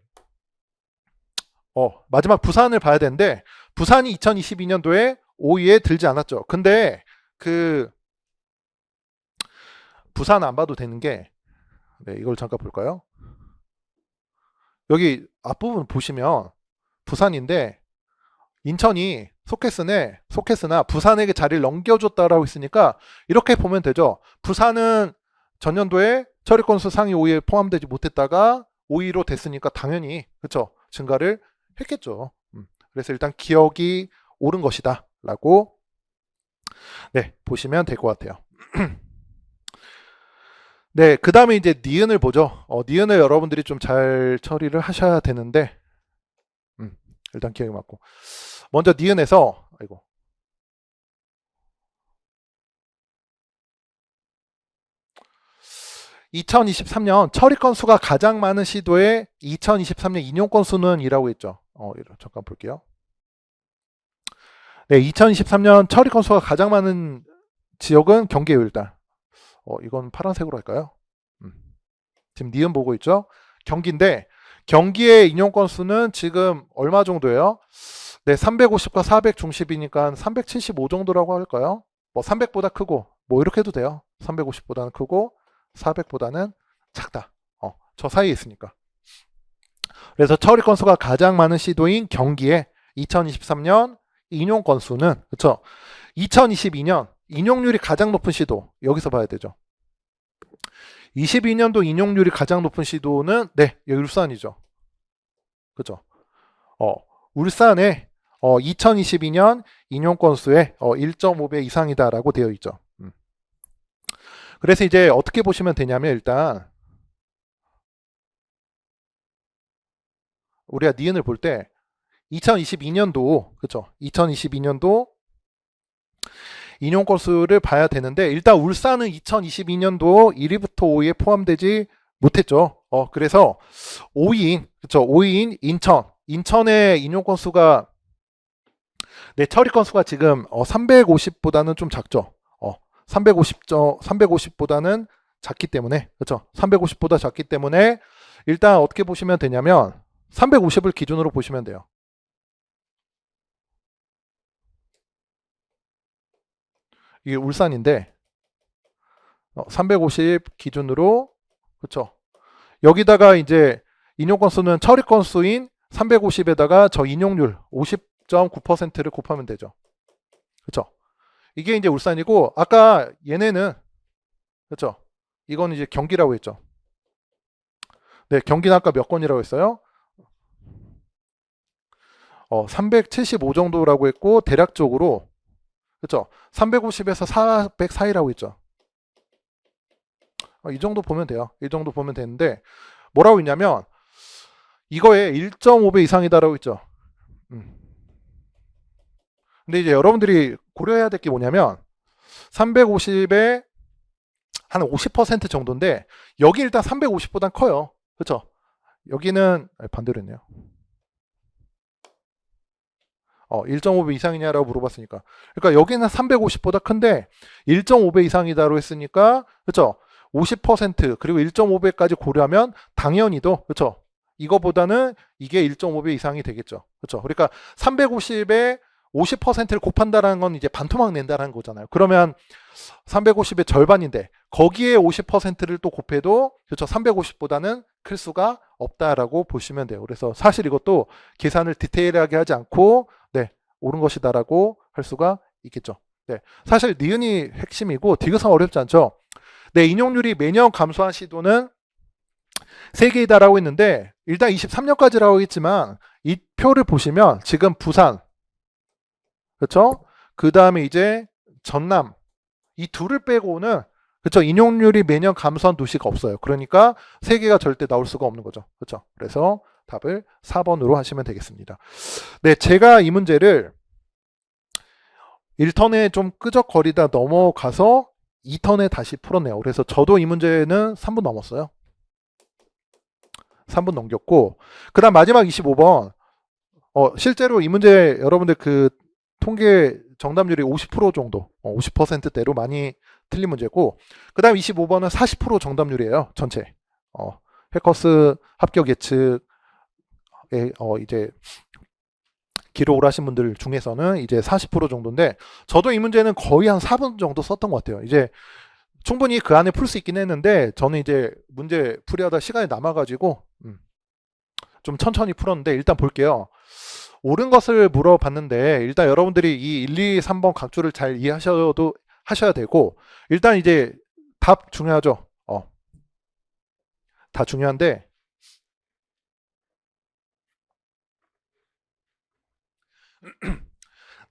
A: 마지막 부산을 봐야 되는데 부산이 2022년도에 5위에 들지 않았죠. 근데 그 부산 안 봐도 되는 게 네, 이걸 잠깐 볼까요? 여기 앞부분 보시면 부산인데 인천이 소켓스나 부산에게 자리를 넘겨줬다라고 했으니까 이렇게 보면 되죠. 부산은 전년도에 처리 건수 상위 5위에 포함되지 못했다가 5위로 됐으니까 당연히 그쵸 증가를 했겠죠. 그래서 일단 기억이 옳은 것이다 라고 네 보시면 될 것 같아요. 네, 그 다음에 이제 니은을 보죠. 니은을 여러분들이 좀 잘 처리를 하셔야 되는데 일단 기억이 맞고 먼저 니은에서 2023년 처리 건수가 가장 많은 시도의 2023년 인용 건수는 이라고 했죠. 잠깐 볼게요. 네, 2023년 처리 건수가 가장 많은 지역은 경기예요, 일단. 이건 파란색으로 할까요? 지금 니은 보고 있죠? 경기인데 경기의 인용 건수는 지금 얼마 정도예요? 네, 350과 400 중심이니까 375 정도라고 할까요? 뭐 300보다 크고 뭐 이렇게 해도 돼요. 350보다는 크고 400보다는 작다. 저 사이에 있으니까. 그래서 처리 건수가 가장 많은 시도인 경기에 2023년 인용 건수는 그렇죠. 2022년 인용률이 가장 높은 시도 여기서 봐야 되죠. 22년도 인용률이 가장 높은 시도는 네, 여기 울산이죠. 그렇죠. 울산에 2022년 인용 건수의 1.5배 이상이다라고 되어 있죠. 그래서 이제 어떻게 보시면 되냐면 일단 우리가 니은을 볼 때 2022년도 그렇죠. 2022년도 인용 건수를 봐야 되는데 일단 울산은 2022년도 1위부터 5위에 포함되지 못했죠. 그래서 5위인 그렇죠. 5위인 인천의 인용 건수가 네, 처리 건수가 지금 350보다는 좀 작죠. 350보다는 작기 때문에 그렇죠. 350보다 작기 때문에 일단 어떻게 보시면 되냐면 350을 기준으로 보시면 돼요. 이게 울산인데 350 기준으로 그렇죠. 여기다가 이제 인용 건수는 처리 건수인 350에다가 저 인용률 50.9%를 곱하면 되죠. 그렇죠. 이게 이제 울산이고 아까 얘네는 그렇죠. 이건 이제 경기라고 했죠. 네, 경기는 아까 몇 건이라고 했어요? 375 정도라고 했고 대략적으로 그렇죠. 350에서 400 사이라고 했죠. 이 정도 보면 돼요. 이 정도 보면 되는데 뭐라고 했냐면 이거에 1.5배 이상이다라고 했죠. 근데 이제 여러분들이 고려해야 될 게 뭐냐면 350에 한 50% 정도인데 여기 일단 350보단 커요. 그렇죠? 여기는 반대로 했네요. 1.5배 이상이냐라고 물어봤으니까. 그러니까 여기는 350보다 큰데 1.5배 이상이다로 했으니까 그렇죠? 50% 그리고 1.5배까지 고려하면 당연히도 그렇죠? 이거보다는 이게 1.5배 이상이 되겠죠. 그렇죠? 그러니까 350에 50%를 곱한다는 건 이제 반토막 낸다는 거잖아요. 그러면 350의 절반인데 거기에 50%를 또 곱해도 그렇죠. 350보다는 클 수가 없다라고 보시면 돼요. 그래서 사실 이것도 계산을 디테일하게 하지 않고 네, 옳은 것이다라고 할 수가 있겠죠. 네, 사실 니은이 핵심이고 디귿은 어렵지 않죠. 네, 인용률이 매년 감소한 시도는 3개이다라고 했는데 일단 23년까지라고 했지만 이 표를 보시면 지금 부산 그렇죠? 그 다음에 이제 전남 이 둘을 빼고는 그렇죠? 인용률이 매년 감소한 도시가 없어요. 그러니까 3개가 절대 나올 수가 없는 거죠. 그렇죠? 그래서 답을 4번으로 하시면 되겠습니다. 네, 제가 이 문제를 1턴에 좀 끄적거리다 넘어가서 2턴에 다시 풀었네요. 그래서 저도 이 문제는 3분 넘었어요. 3분 넘겼고 그 다음 마지막 25번 실제로 이 문제 여러분들 그 통계 정답률이 50% 정도 50%대로 많이 틀린 문제고 그 다음 25번은 40% 정답률이에요. 전체 해커스 합격 예측 이제 기록을 하신 분들 중에서는 이제 40% 정도인데, 저도 이 문제는 거의 한 4분 정도 썼던 것 같아요. 이제 충분히 그 안에 풀 수 있긴 했는데, 저는 이제 문제 풀이하다 시간이 남아가지고 좀 천천히 풀었는데, 일단 볼게요. 옳은 것을 물어봤는데, 일단 여러분들이 이 1, 2, 3번 각주를 잘 하셔야 되고, 일단 이제 답 중요하죠. 다 중요한데,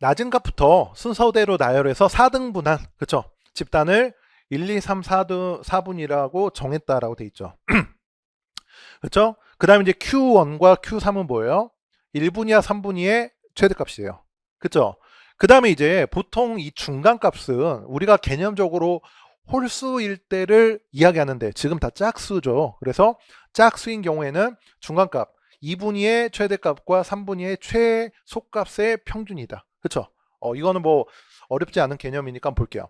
A: 낮은 값부터 순서대로 나열해서 4등분한, 그쵸? 집단을 1, 2, 3, 4분이라고 정했다라고 돼 있죠. 그쵸? 그 다음에 이제 Q1과 Q3은 뭐예요? 1분위와 3분위의 최대값이에요. 그쵸? 그 다음에 이제 보통 이 중간값은 우리가 개념적으로 홀수일 때를 이야기하는데, 지금 다 짝수죠. 그래서 짝수인 경우에는 중간값 2분위의 최대값과 3분위의 최소값의 평균이다. 그쵸? 이거는 뭐 어렵지 않은 개념이니까 한번 볼게요.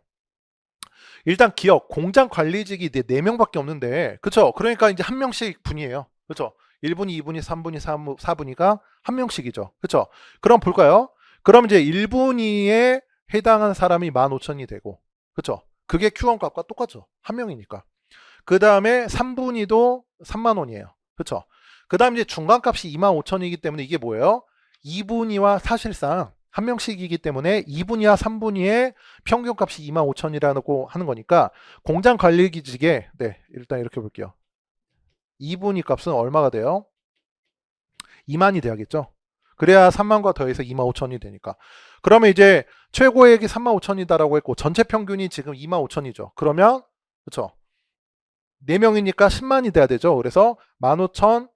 A: 일단 기억, 공장 관리직이 4명밖에 없는데, 그쵸? 그러니까 이제 한 명씩 분이에요. 그쵸? 1분위, 2분위, 3분위, 4분위가 한 명씩이죠. 그쵸? 그럼 볼까요? 그럼 이제 1분위에 해당하는 사람이 15,000이 되고, 그쵸? 그게 Q1 값과 똑같죠. 한 명이니까. 그 다음에 3분위도 3만 원이에요. 그쵸? 그 다음 이제 중간값이 25,000이기 때문에 이게 뭐예요? 2분위와 사실상 한 명씩이기 때문에 2분위와 3분위의 평균값이 25,000이라고 하는 거니까, 공장 관리기직에, 일단 이렇게 볼게요. 2분위 값은 얼마가 돼요? 2만이 돼야겠죠? 그래야 3만과 더해서 25,000이 되니까. 그러면 이제 최고액이 35,000이다라고 했고, 전체 평균이 지금 25,000이죠. 그러면, 그쵸? 4명이니까 10만이 돼야 되죠. 그래서 15,000,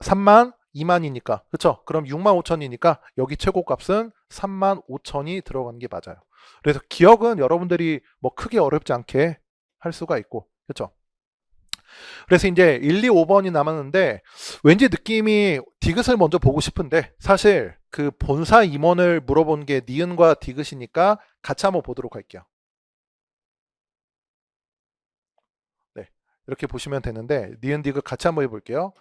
A: 3만, 2만이니까. 그쵸? 그럼 65,000이니까 여기 최고값은 35,000이 들어가는 게 맞아요. 그래서 기억은 여러분들이 뭐 크게 어렵지 않게 할 수가 있고. 그쵸? 그래서 이제 1, 2, 5번이 남았는데, 왠지 느낌이 디귿을 먼저 보고 싶은데, 사실 그 본사 임원을 물어본 게 니은과 디귿이니까 같이 한번 보도록 할게요. 네, 이렇게 보시면 되는데, 니은 디귿 같이 한번 해볼게요.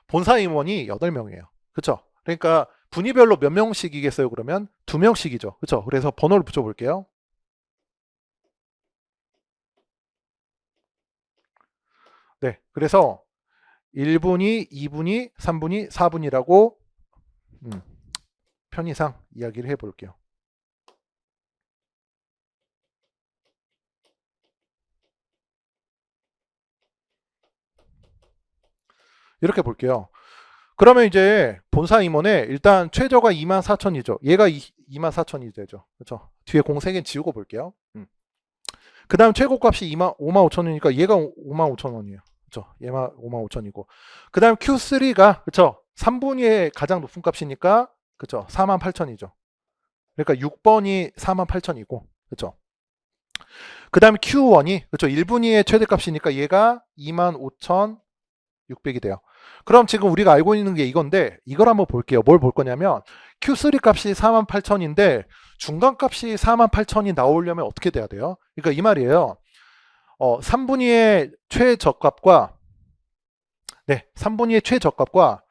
A: 본사 임원이 8명이에요. 그쵸? 그러니까 분위별로 몇 명씩이겠어요? 그러면 2명씩이죠. 그쵸? 그래서 번호를 붙여볼게요. 네, 그래서 1분위, 2분위, 3분위, 4분위라고 편의상 이야기를 해볼게요. 이렇게 볼게요. 그러면 이제 본사 임원에 일단 최저가 24,000이죠. 얘가 24,000이 되죠. 그렇죠? 뒤에 공 3개 지우고 볼게요. 그 다음 최고값이 55,000원이니까 얘가 55,000원이에요. 그렇죠? 얘가 55,000이고. 그 다음 Q3가, 그렇죠? 3분위의 가장 높은 값이니까, 그렇죠? 48,000이죠. 그러니까 6번이 48,000이고, 그렇죠? 그 다음 Q1이, 그렇죠? 1분위의 최대값이니까 얘가 25,600이 돼요. 그럼 지금 우리가 알고 있는 게 이건데, 이걸 한번 볼게요. 뭘 볼 거냐면 Q3 값이 48,000인데 중간값이 48,000이 나오려면 어떻게 돼야 돼요? 그러니까 이 말이에요. 3분위의 최저값과 3분위의 최저값과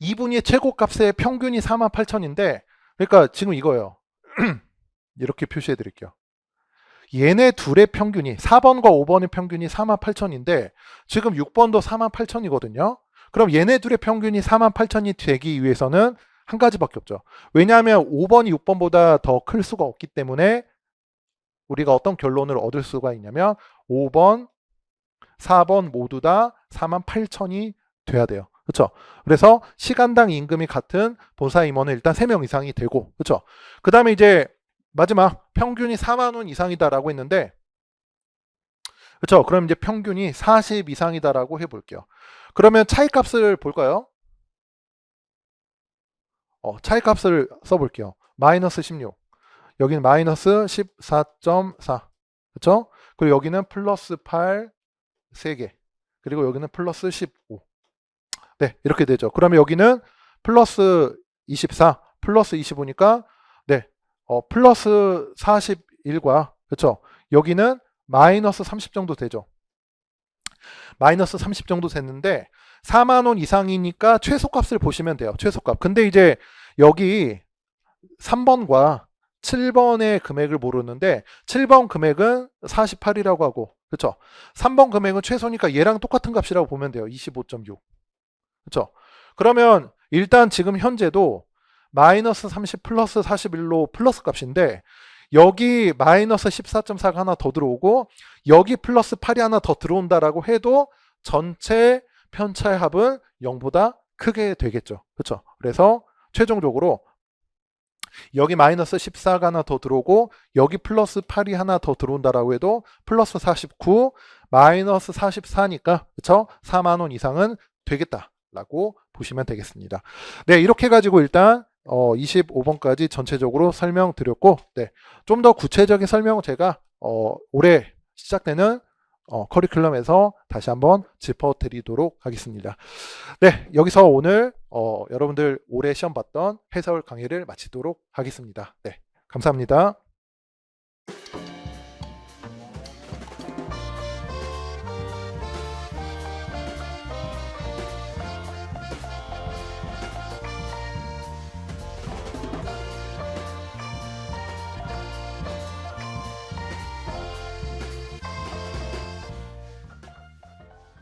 A: 2분위의 최고값의 평균이 48,000인데, 그러니까 지금 이거예요. 이렇게 표시해 드릴게요. 얘네 둘의 평균이, 4번과 5번의 평균이 48,000인데 지금 6번도 48,000이거든요. 그럼 얘네 둘의 평균이 48,000이 되기 위해서는 한 가지밖에 없죠. 왜냐하면 5번이 6번보다 더 클 수가 없기 때문에 우리가 어떤 결론을 얻을 수가 있냐면 5번, 4번 모두 다 48,000이 돼야 돼요. 그렇죠? 그래서 시간당 임금이 같은 본사 임원은 일단 3명 이상이 되고, 그렇죠? 그 다음에 이제 마지막 평균이 4만 원 이상이다라고 했는데, 그렇죠? 그럼 이제 평균이 40 이상이다라고 해볼게요. 그러면 차이값을 볼까요? 차이값을 써볼게요. 마이너스 16. 여기는 마이너스 14.4. 그렇죠? 그리고 여기는 플러스 8 3개. 그리고 여기는 플러스 15. 네, 이렇게 되죠. 그러면 여기는 플러스 24, 플러스 25니까 플러스 41과, 그렇죠? 여기는 마이너스 30 정도 되죠. 마이너스 30 정도 됐는데, 4만 원 이상이니까 최소값을 보시면 돼요. 최소값. 근데 이제 여기 3번과 7번의 금액을 모르는데 7번 금액은 48이라고 하고 그쵸? 3번 금액은 최소니까 얘랑 똑같은 값이라고 보면 돼요. 25.6. 그쵸? 그러면 일단 지금 현재도 마이너스 30 플러스 41로 플러스 값인데 여기 마이너스 14.4가 하나 더 들어오고 여기 플러스 8이 하나 더 들어온다라고 해도 전체 편차의 합은 0보다 크게 되겠죠. 그쵸? 그래서 최종적으로 여기 마이너스 14가 하나 더 들어오고 여기 플러스 8이 하나 더 들어온다라고 해도 플러스 49 마이너스 44니까 그쵸? 4만 원 이상은 되겠다라고 보시면 되겠습니다. 네, 이렇게 가지고 일단 25번까지 전체적으로 설명드렸고 네, 좀 더 구체적인 설명은 제가 올해 시작되는 커리큘럼에서 다시 한번 짚어드리도록 하겠습니다. 네, 여기서 오늘 여러분들 올해 시험 봤던 해설 강의를 마치도록 하겠습니다. 네, 감사합니다.